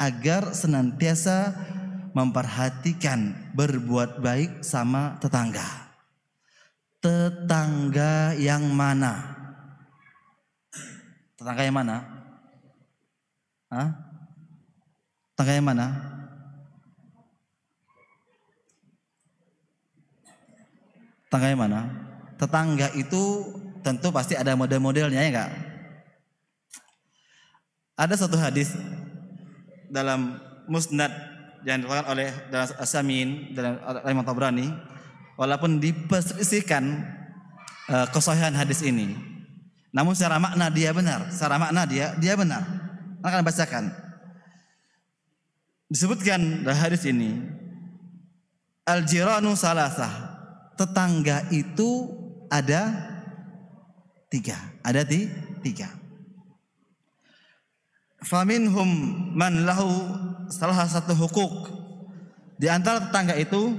agar senantiasa memperhatikan berbuat baik sama tetangga. Tetangga yang mana? Tetangga yang mana? Hah? Tetangga yang mana? Tetangga yang mana? Tetangga itu tentu pasti ada model-modelnya, ya enggak? Ada satu hadis dalam Musnad yang dikeluarkan oleh dalam As-Samin dalam Imam Tabrani, walaupun diperselisihkan kesahihan hadis ini, namun secara makna dia benar. Secara makna dia benar. Akan bacakan. Disebutkan dalam hadis ini, al-jiranu salasah. Tetangga itu ada 3. Ada 3. Faminhum man lahu salah satu hukuk. Di antara tetangga itu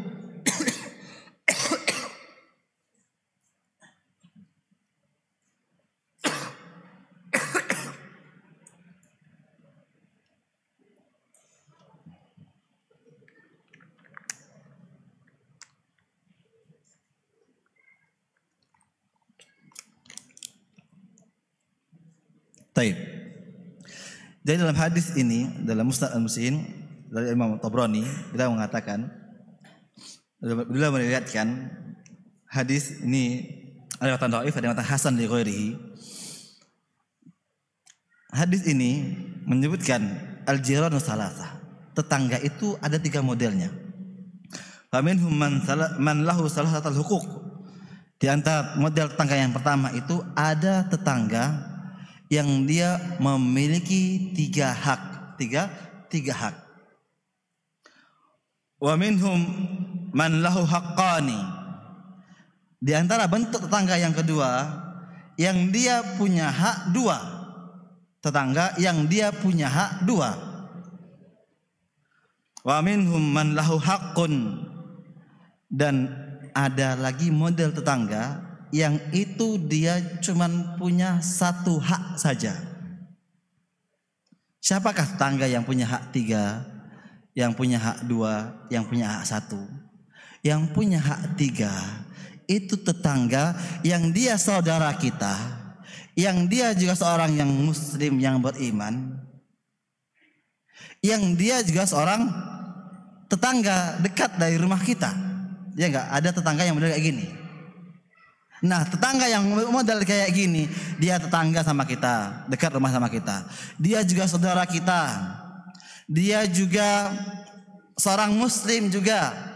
Taib. Jadi dalam hadis ini, dalam Musnad al-Muslim dari Imam Tabrani, beliau mengatakan, beliau meriwayatkan hadis ini ada yang dhaif, ada yang hasan li ghairihi. Hadis ini menyebutkan al-jiranu salasah. Tetangga itu ada 3 modelnya. Faminhum man lahu salasatul hukuk. Di antara model tetangga yang pertama itu ada tetangga yang dia memiliki 3 hak, 3 hak. Wa minhum man lahu haqqani. Di antara bentuk tetangga yang kedua, yang dia punya hak 2. Tetangga yang dia punya hak 2. Wa minhum man lahu haqqun. Dan ada lagi model tetangga yang itu dia cuman punya 1 hak saja. Siapakah tetangga yang punya hak 3, yang punya hak 2, yang punya hak 1? Yang punya hak 3 itu tetangga yang dia saudara kita, yang dia juga seorang yang muslim yang beriman, yang dia juga seorang tetangga dekat dari rumah kita. Ya enggak, ada tetangga yang model kayak gini. Nah, tetangga yang model kayak gini, dia tetangga sama kita, dekat rumah sama kita. Dia juga saudara kita. Dia juga seorang muslim juga.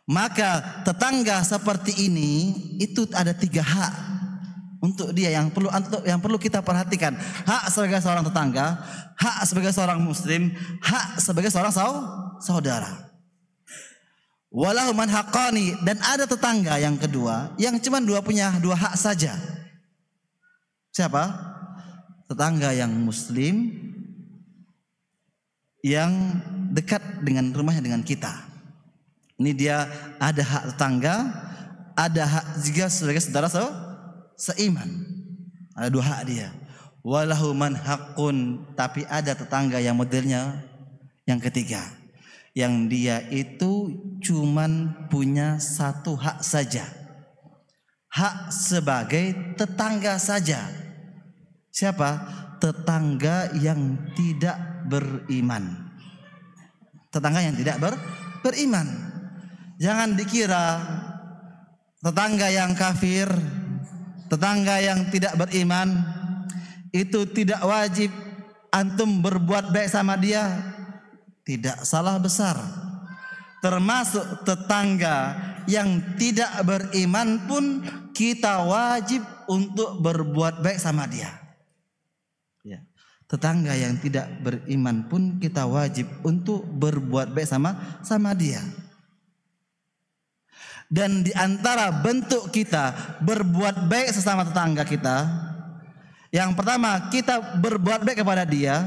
Maka tetangga seperti ini itu ada 3 hak untuk dia yang perlu kita perhatikan. Hak sebagai seorang tetangga, hak sebagai seorang muslim, hak sebagai seorang saudara. Walahu man haqqani, dan ada tetangga yang kedua yang cuma punya 2 hak saja. Siapa? Tetangga yang muslim yang dekat dengan rumahnya dengan kita. Ini dia ada hak tetangga, ada hak juga sebagai saudara seiman. Ada 2 hak dia. Walahu man haqqun, tapi ada tetangga yang modelnya yang ketiga, yang dia itu cuman punya 1 hak saja. Hak sebagai tetangga saja. Siapa? Tetangga yang tidak beriman. Tetangga yang tidak beriman. Jangan dikira tetangga yang kafir, tetangga yang tidak beriman itu tidak wajib antum berbuat baik sama dia. Tidak, salah besar. Termasuk tetangga yang tidak beriman pun kita wajib untuk berbuat baik sama dia. Ya. Tetangga yang tidak beriman pun kita wajib untuk berbuat baik sama dia. Dan di antara bentuk kita berbuat baik sesama tetangga kita, yang pertama kita berbuat baik kepada dia.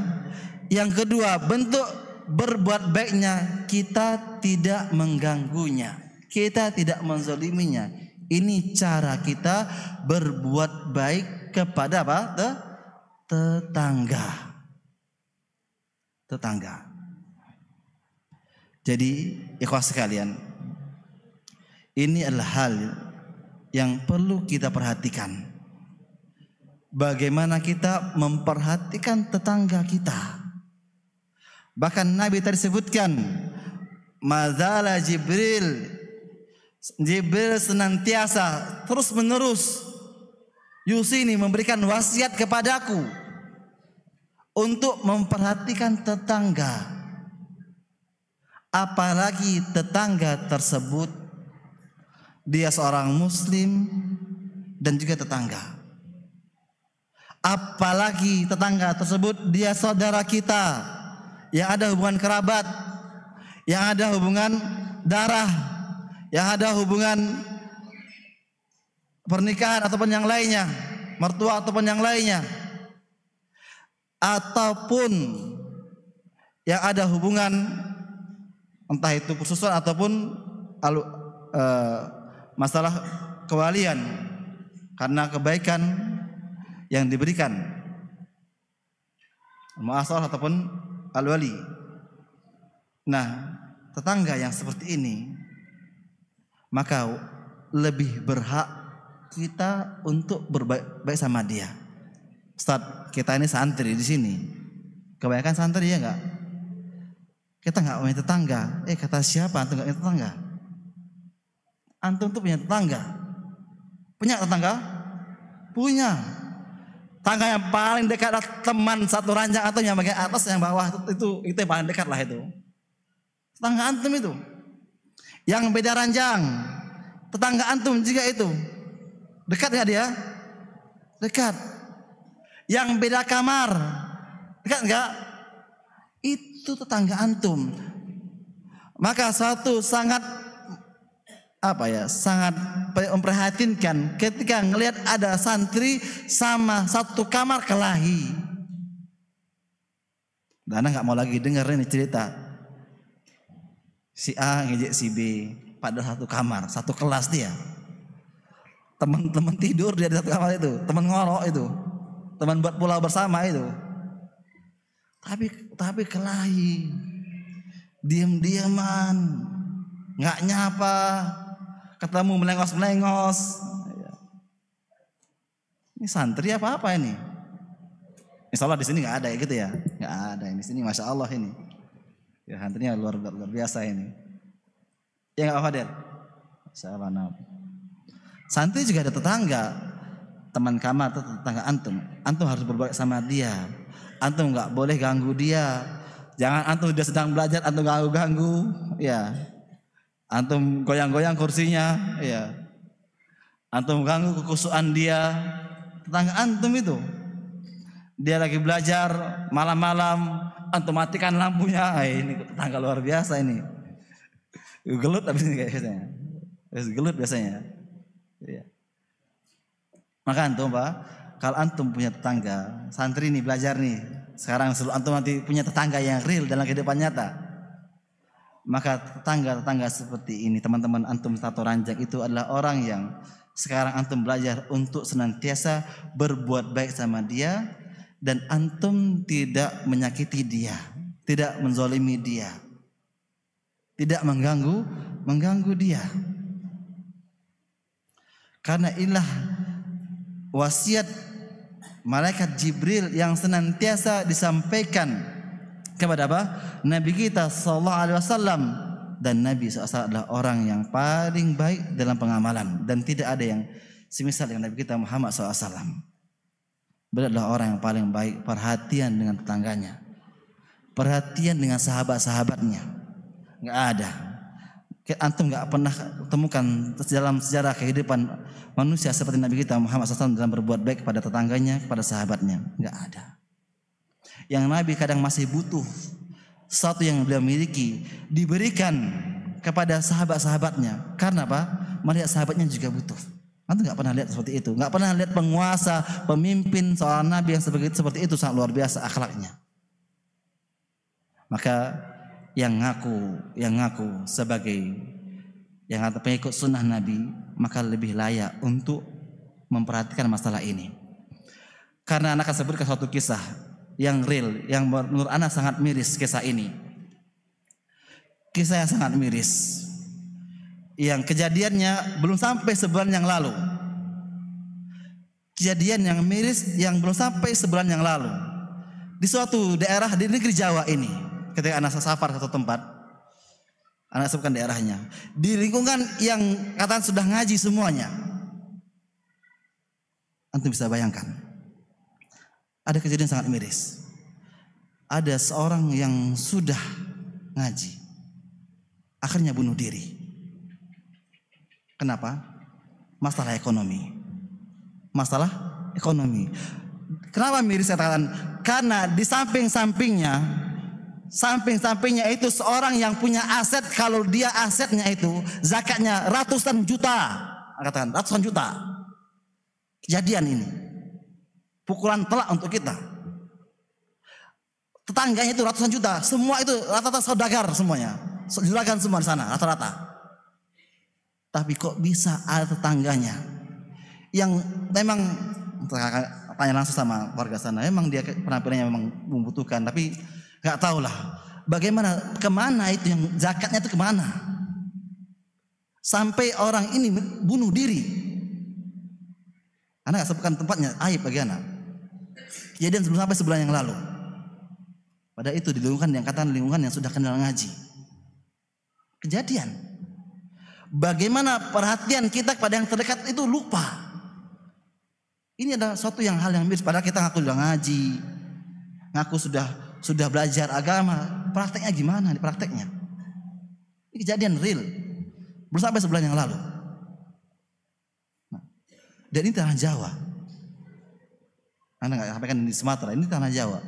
Yang kedua, bentuk berbuat baiknya kita tidak mengganggunya, kita tidak menzaliminya. Ini cara kita berbuat baik kepada apa? Tetangga. Jadi ikhwah sekalian, ini adalah hal yang perlu kita perhatikan. Bagaimana kita memperhatikan tetangga kita. Bahkan Nabi tadi sebutkan, mazala Jibril senantiasa terus menerus yusini, memberikan wasiat kepadaku untuk memperhatikan tetangga. Apalagi tetangga tersebut dia seorang muslim dan juga tetangga. Apalagi tetangga tersebut dia saudara kita, yang ada hubungan kerabat, yang ada hubungan darah, yang ada hubungan pernikahan ataupun yang lainnya, mertua ataupun yang lainnya, ataupun yang ada hubungan entah itu persusuan ataupun masalah kewalian karena kebaikan yang diberikan, muasarah ataupun al-wali. Nah, tetangga yang seperti ini maka lebih berhak kita untuk berbaik sama dia. Ustaz, kita ini santri di sini. Kebanyakan santri ya enggak? Kita enggak punya tetangga. Kata siapa antum enggak punya tetangga? Antum tuh punya tetangga. Punya tetangga? Punya. Tangga yang paling dekat adalah teman satu ranjang atau yang bagian atas yang bawah itu yang paling dekat lah itu. Tetangga antum itu. Yang beda ranjang, tetangga antum juga itu. Dekat enggak dia? Dekat. Yang beda kamar, dekat enggak? Itu tetangga antum. Maka suatu sangat sangat memprihatinkan ketika ngelihat ada santri sama satu kamar kelahi. Dan nggak mau lagi dengar ini cerita si A ngejek si B, padahal satu kamar, satu kelas dia. Teman-teman tidur dia di satu kamar itu, teman ngorok itu, teman buat pulau bersama itu. Tapi kelahi, diam-diaman, nggak nyapa. Ketemu melengos-melengos. Ini santri apa ini? Insya Allah di sini nggak ada ya gitu ya, nggak ada. Di sini masya Allah ini, ya santrinya luar biasa ini. Ya nggak Fadir? Masya Allah. Nah. Santri juga ada tetangga, teman kamar atau tetangga antum. Antum harus berbaik sama dia. Antum nggak boleh ganggu dia. Jangan antum dia sedang belajar, antum ganggu, ya. Antum goyang-goyang kursinya, ya. Antum ganggu kekusuhan dia. Tetangga antum itu, dia lagi belajar malam-malam, antum matikan lampunya. Ini tetangga luar biasa ini. Gelut habis ini kayaknya. Gelut biasanya. Ya. Maka antum Pak, kalau antum punya tetangga, santri nih belajar nih, sekarang sebelum antum nanti punya tetangga yang real dalam kehidupan nyata, maka tetangga-tetangga seperti ini, teman-teman antum tato ranjang itu adalah orang yang sekarang antum belajar untuk senantiasa berbuat baik sama dia, dan antum tidak menyakiti dia, tidak menzalimi dia, tidak mengganggu dia. Karena inilah wasiat malaikat Jibril yang senantiasa disampaikan kepada apa? Nabi kita sallallahu alaihi wasallam. Dan Nabi SAW adalah orang yang paling baik dalam pengamalan, dan tidak ada yang semisal dengan Nabi kita Muhammad SAW. Beliau adalah orang yang paling baik, perhatian dengan tetangganya, perhatian dengan sahabat-sahabatnya. Nggak ada. Antum nggak pernah temukan dalam sejarah kehidupan manusia seperti Nabi kita Muhammad SAW dalam berbuat baik kepada tetangganya, kepada sahabatnya. Nggak ada. Yang Nabi kadang masih butuh sesuatu yang beliau miliki diberikan kepada sahabat-sahabatnya. Karena apa? Melihat sahabatnya juga butuh. Antum nggak pernah lihat seperti itu. Nggak pernah lihat penguasa, pemimpin, seorang Nabi yang seperti itu, sangat luar biasa akhlaknya. Maka yang ngaku sebagai yang pengikut sunnah Nabi, maka lebih layak untuk memperhatikan masalah ini. Karena anak akan sebutkan suatu kisah yang real, yang menurut anak sangat miris. Kisah ini kisah yang sangat miris, yang kejadiannya belum sampai sebulan yang lalu. Kejadian yang miris yang belum sampai sebulan yang lalu di suatu daerah di negeri Jawa ini. Ketika anak safar ke satu tempat, anak sebutkan daerahnya, di lingkungan yang katanya sudah ngaji semuanya. Antum bisa bayangkan, ada kejadian sangat miris. Ada seorang yang sudah ngaji, akhirnya bunuh diri. Kenapa? Masalah ekonomi. Masalah ekonomi. Kenapa miris saya katakan? Karena di samping-sampingnya itu seorang yang punya aset. Kalau dia asetnya itu zakatnya ratusan juta, katakan ratusan juta. Kejadian ini pukulan telak untuk kita. Tetangganya itu ratusan juta, semua itu rata-rata saudagar semuanya, juragan semua di sana rata-rata. Tapi kok bisa ada tetangganya yang memang, tanya langsung sama warga sana, memang dia penampilannya memang membutuhkan, tapi nggak tahu lah bagaimana, kemana itu yang zakatnya itu kemana, sampai orang ini bunuh diri. Anak nggak sebutkan tempatnya, aib bagi anak. Kejadian sebelum sampai sebulan yang lalu. Pada itu di lingkungan yang katakan lingkungan yang sudah kenal ngaji. Kejadian. Bagaimana perhatian kita kepada yang terdekat itu lupa. Ini adalah suatu yang hal yang miris. Padahal kita ngaku sudah ngaji, ngaku sudah belajar agama. Prakteknya gimana nih prakteknya? Ini kejadian real. Belum sampai sebulan yang lalu. Nah, dan ini tanah Jawa. Anda nggak sampaikan di Sumatera, ini tanah Jawa.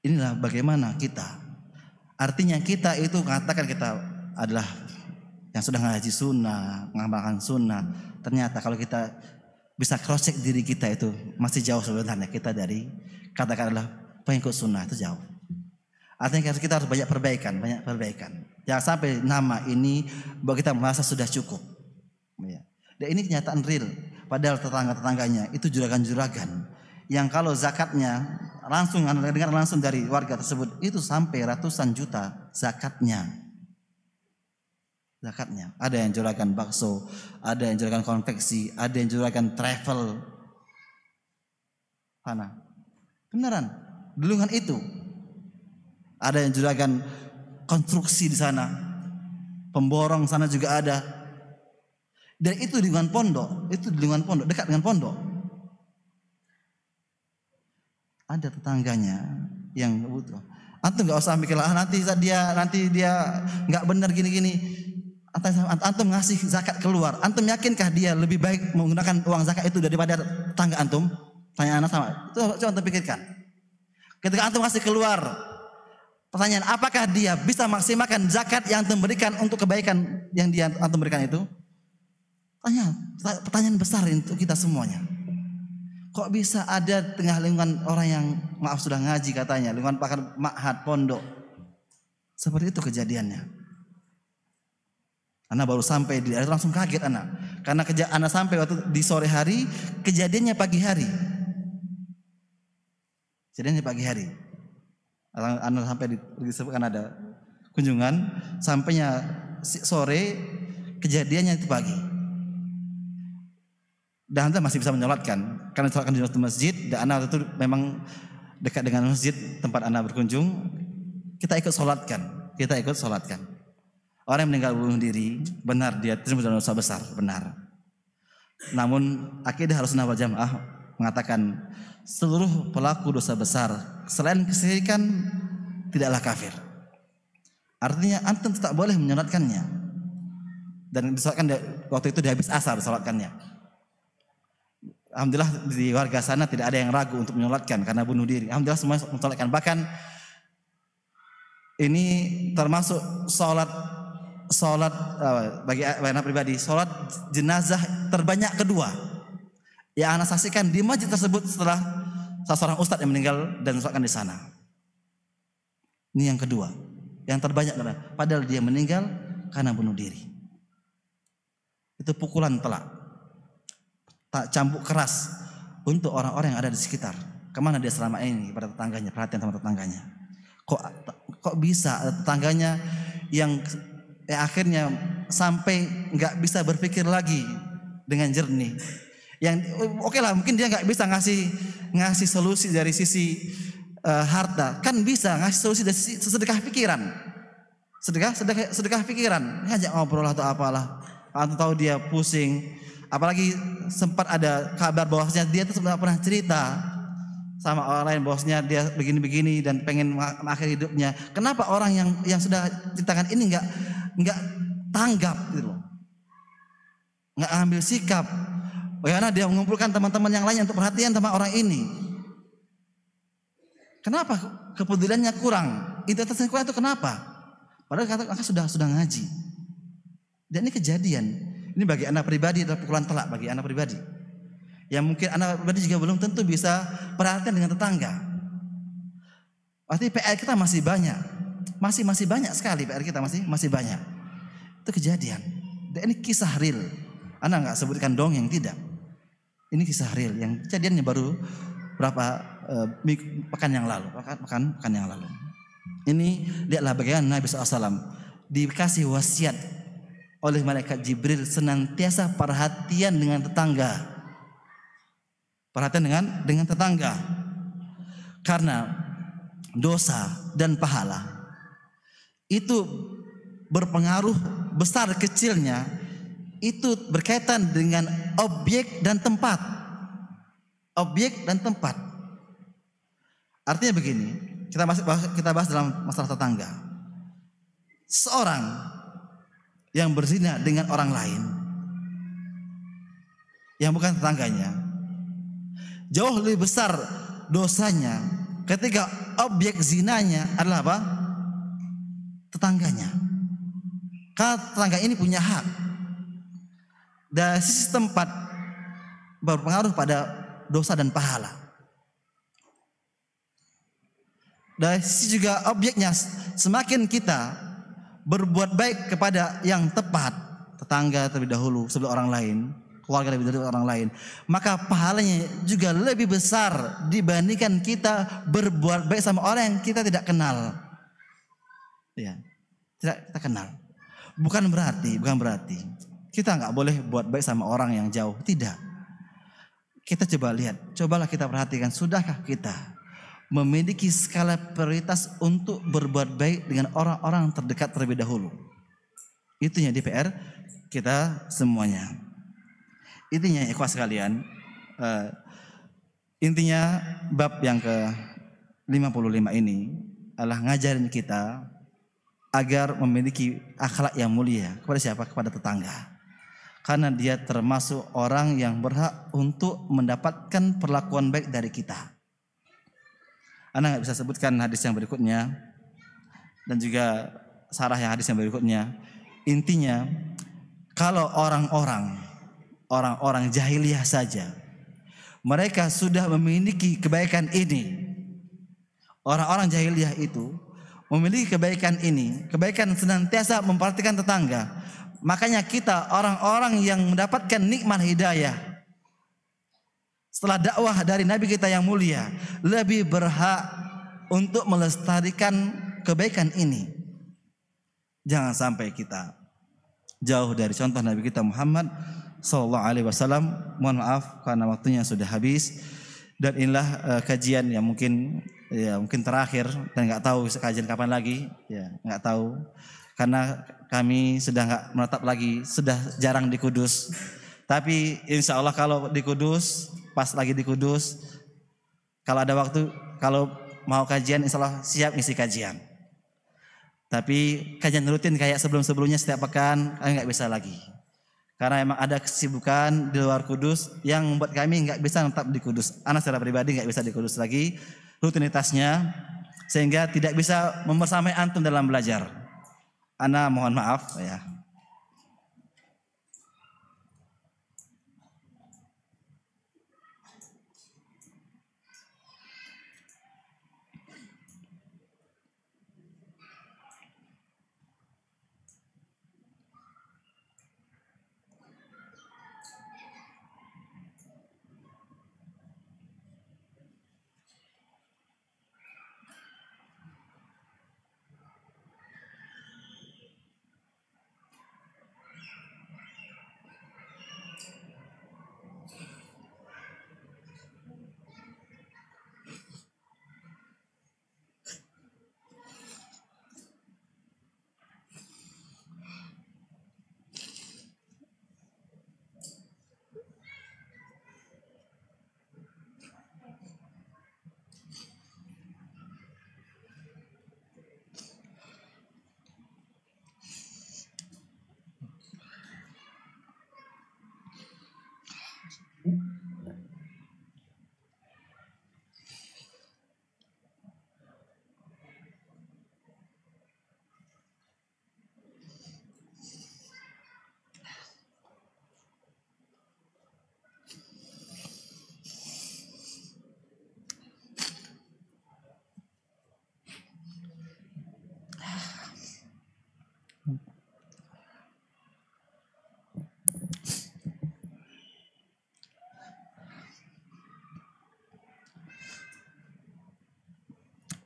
Inilah bagaimana kita. Artinya kita itu katakan kita adalah yang sudah ngaji sunnah, mengamalkan sunnah. Ternyata kalau kita bisa cross check diri kita itu masih jauh sebenarnya kita dari katakanlah pengikut sunnah, itu jauh. Artinya kita harus banyak perbaikan. Jangan sampai nama ini bahwa kita merasa sudah cukup. Dan ini kenyataan real. Padahal tetangga-tetangganya itu juragan-juragan yang kalau zakatnya langsung dengar langsung dari warga tersebut itu sampai ratusan juta zakatnya. Ada yang juragan bakso, ada yang juragan konveksi, ada yang juragan travel, tanah. Beneran, di lingkungan itu ada yang juragan konstruksi di sana, pemborong sana juga ada. Dan itu di lingkungan pondok, dekat dengan pondok. Ada tetangganya yang butuh. Antum nggak usah mikir nanti dia nggak benar gini-gini. Antum ngasih zakat keluar, antum yakinkah dia lebih baik menggunakan uang zakat itu daripada tetangga antum? Tanya anak sama. Itu coba antum pikirkan. Ketika antum ngasih keluar, pertanyaan, apakah dia bisa maksimalkan zakat yang antum berikan untuk kebaikan yang antum berikan itu? Pertanyaan besar untuk kita semuanya. Kok bisa ada tengah lingkungan orang yang maaf sudah ngaji katanya, lingkungan pakar ma'had pondok. Seperti itu kejadiannya. Anak baru sampai di daerah langsung kaget anak. Karena anak sampai waktu di sore hari, kejadiannya pagi hari. Kejadiannya pagi hari. Anak sampai disebutkan ada kunjungan, sampainya sore, kejadiannya itu pagi. Dan anda masih bisa menyolatkan karena disolatkan di masjid. Dan anak itu memang dekat dengan masjid tempat anak berkunjung. Kita ikut solatkan. Orang yang meninggal bunuh diri, benar dia terima dosa besar, benar. Namun akidah Ahlussunnah wal Jamaah mengatakan seluruh pelaku dosa besar selain kesyirikan tidaklah kafir. Artinya antum tak boleh menyolatkannya. Dan disolatkan waktu itu di habis asar disolatkannya. Alhamdulillah di warga sana tidak ada yang ragu untuk menyolatkan karena bunuh diri. Alhamdulillah semua mensolatkan. Bahkan ini termasuk sholat bagi anak pribadi, sholat jenazah terbanyak kedua yang anak saksikan di masjid tersebut setelah salah seorang ustadz yang meninggal dan disolatkan di sana. Ini yang kedua, yang terbanyak padahal dia meninggal karena bunuh diri. Itu pukulan telak. Tak cambuk keras untuk orang-orang yang ada di sekitar. Kemana dia selama ini kepada tetangganya, perhatian sama tetangganya. Kok bisa tetangganya yang akhirnya sampai nggak bisa berpikir lagi dengan jernih. Yang oke lah, mungkin dia nggak bisa ngasih solusi dari sisi harta, kan bisa ngasih solusi dari sisi sedekah pikiran. Sedekah pikiran, ngajak ngobrol atau apalah. Atau tahu dia pusing. Apalagi sempat ada kabar bahwasanya dia tuh sebenarnya pernah cerita sama orang lain bahwasanya dia begini-begini dan pengen mengakhiri hidupnya. Kenapa orang yang sudah ceritakan ini nggak tanggap gitu loh, nggak ambil sikap? Bagaimana dia mengumpulkan teman-teman yang lainnya untuk perhatian sama orang ini? Kenapa kepeduliannya kurang? Identitasnya kurang itu kenapa? Padahal kakak sudah ngaji. Dan ini kejadian. Ini bagi anak pribadi adalah pukulan telak bagi anak pribadi. Yang mungkin anak pribadi juga belum tentu bisa perhatian dengan tetangga. Artinya PR kita masih banyak. Masih banyak sekali PR kita masih banyak. Itu kejadian. Dan ini kisah real. Anak nggak sebutkan dongeng, tidak. Ini kisah real yang kejadiannya baru berapa pekan yang lalu. Ini lihatlah bagaimana Nabi SAW dikasih wasiat oleh malaikat Jibril senantiasa perhatian dengan tetangga. Perhatian dengan tetangga. Karena dosa dan pahala itu berpengaruh besar kecilnya itu berkaitan dengan objek dan tempat. Objek dan tempat. Artinya begini, kita bahas dalam masalah tetangga. Seorang yang berzina dengan orang lain yang bukan tetangganya jauh lebih besar dosanya ketika objek zinanya adalah apa? Tetangganya. Karena tetangga ini punya hak. Dari sisi tempat berpengaruh pada dosa dan pahala. Dari sisi juga objeknya, semakin kita berbuat baik kepada yang tepat, tetangga terlebih dahulu sebelum orang lain, keluarga lebih dahulu orang lain, maka pahalanya juga lebih besar dibandingkan kita berbuat baik sama orang yang kita tidak kenal. Ya, tidak kita kenal. Bukan berarti kita nggak boleh buat baik sama orang yang jauh, tidak. Kita cobalah kita perhatikan, sudahkah kita memiliki skala prioritas untuk berbuat baik dengan orang-orang terdekat terlebih dahulu? Itu yang di PR kita semuanya. Intinya ikhwas sekalian, intinya bab yang ke-55 ini adalah ngajarin kita agar memiliki akhlak yang mulia. Kepada siapa? Kepada tetangga. Karena dia termasuk orang yang berhak untuk mendapatkan perlakuan baik dari kita. Anda nggak bisa sebutkan hadis yang berikutnya dan juga sarah yang hadis yang berikutnya. Intinya, kalau orang-orang jahiliyah saja, mereka sudah memiliki kebaikan ini. Orang-orang jahiliyah itu memiliki kebaikan ini, kebaikan senantiasa memperhatikan tetangga. Makanya kita orang-orang yang mendapatkan nikmat hidayah setelah dakwah dari Nabi kita yang mulia, lebih berhak untuk melestarikan kebaikan ini. Jangan sampai kita jauh dari contoh Nabi kita Muhammad sallallahu alaihi wasallam. Mohon maaf karena waktunya sudah habis, dan inilah kajian yang mungkin terakhir, dan nggak tahu kajian kapan lagi, ya nggak tahu, karena kami sudah nggak menetap lagi, sudah jarang di Kudus. Tapi insya Allah kalau di Kudus, pas lagi di Kudus, kalau ada waktu, kalau mau kajian, insya Allah siap ngisi kajian. Tapi kajian rutin kayak sebelum-sebelumnya setiap pekan kami nggak bisa lagi, karena emang ada kesibukan di luar Kudus yang membuat kami nggak bisa tetap di Kudus. Anak secara pribadi nggak bisa di Kudus lagi rutinitasnya, sehingga tidak bisa membersamai antum dalam belajar. Ana mohon maaf ya.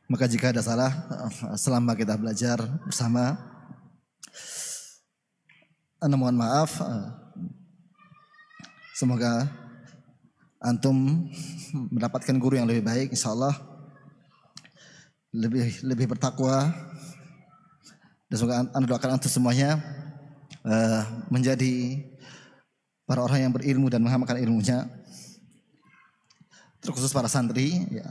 Maka jika ada salah selama kita belajar bersama, Anda mohon maaf. Semoga antum mendapatkan guru yang lebih baik, insyaallah lebih bertakwa, dan semoga Anda doakan antum semuanya menjadi para orang yang berilmu dan mengamalkan ilmunya, terkhusus para santri ya.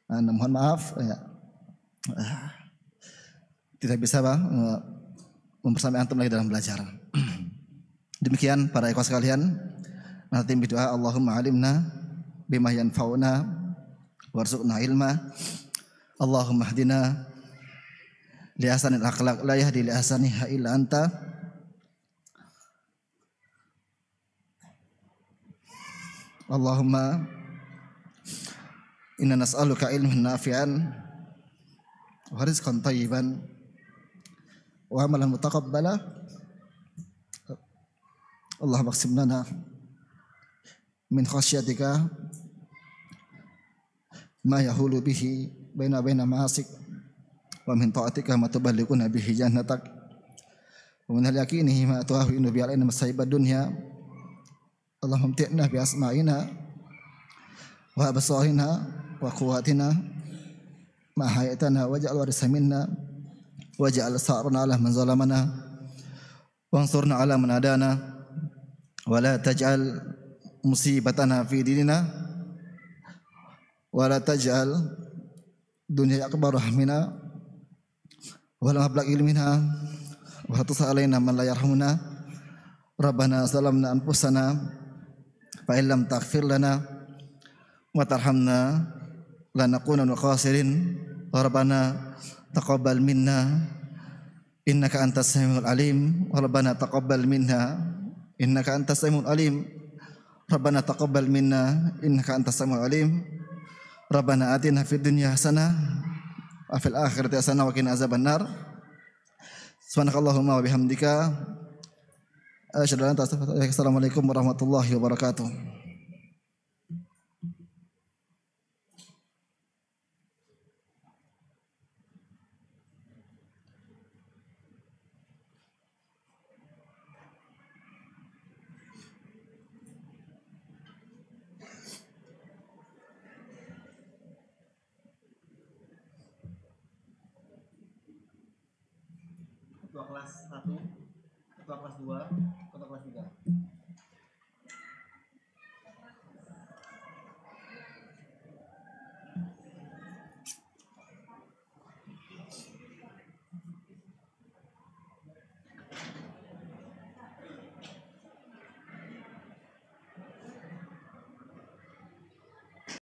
Anda mohon maaf ya, tidak bisa membersamai antum lagi dalam belajar. Demikian para ikhwas sekalian, nanti berdoa Allahumma alimna bima yanfa'una warzuqna ilma. Allahumma hdina li ahsanil akhlaq la yahdi li ahsaniha illa anta. Allahumma inna nas'aluka ilman nafi'an wa rizqan thayyiban wa amalan mutaqabbala. Allahumma aqsim lana min khasyatika ma yahulu bihi baina ma'asik, wa min ta'atika ma tuballighuna bihi jannatak, wa min al-yaqini ma tu'awinu bi alaina masayibad dunya. Allahumma amti'na bi asma'ina wa absarina wa quwwatina ma hayatana waj'al waritha minna waj'al sa'rana 'ala man zalamana wansurna 'ala man adana wa la taj'al musibatana fi dinina wa la taj'al dunya akbar hamina wa la mablagh ilmina wa la tusal alaina man la yarhamuna rabbana zalamna anfusana fa illam taghfir lana wa tarhamna lanakunanna khasirin rabbana taqabbal minna innaka antas samiul alim rabbana taqabbal minna innaka antas samiul alim rabbana taqabbal minna innaka antas samiul alim rabbana atina fid dunya hasanah wa fil akhirati hasanah wa qina azabannar subhanakallahumma wa bihamdika asyhadu an la ilaha illa anta astaghfiruka wa atubu ilaik. Assalamualaikum warahmatullahi wabarakatuh. Ketua kelas 1, ketua kelas 2, ketua kelas 3.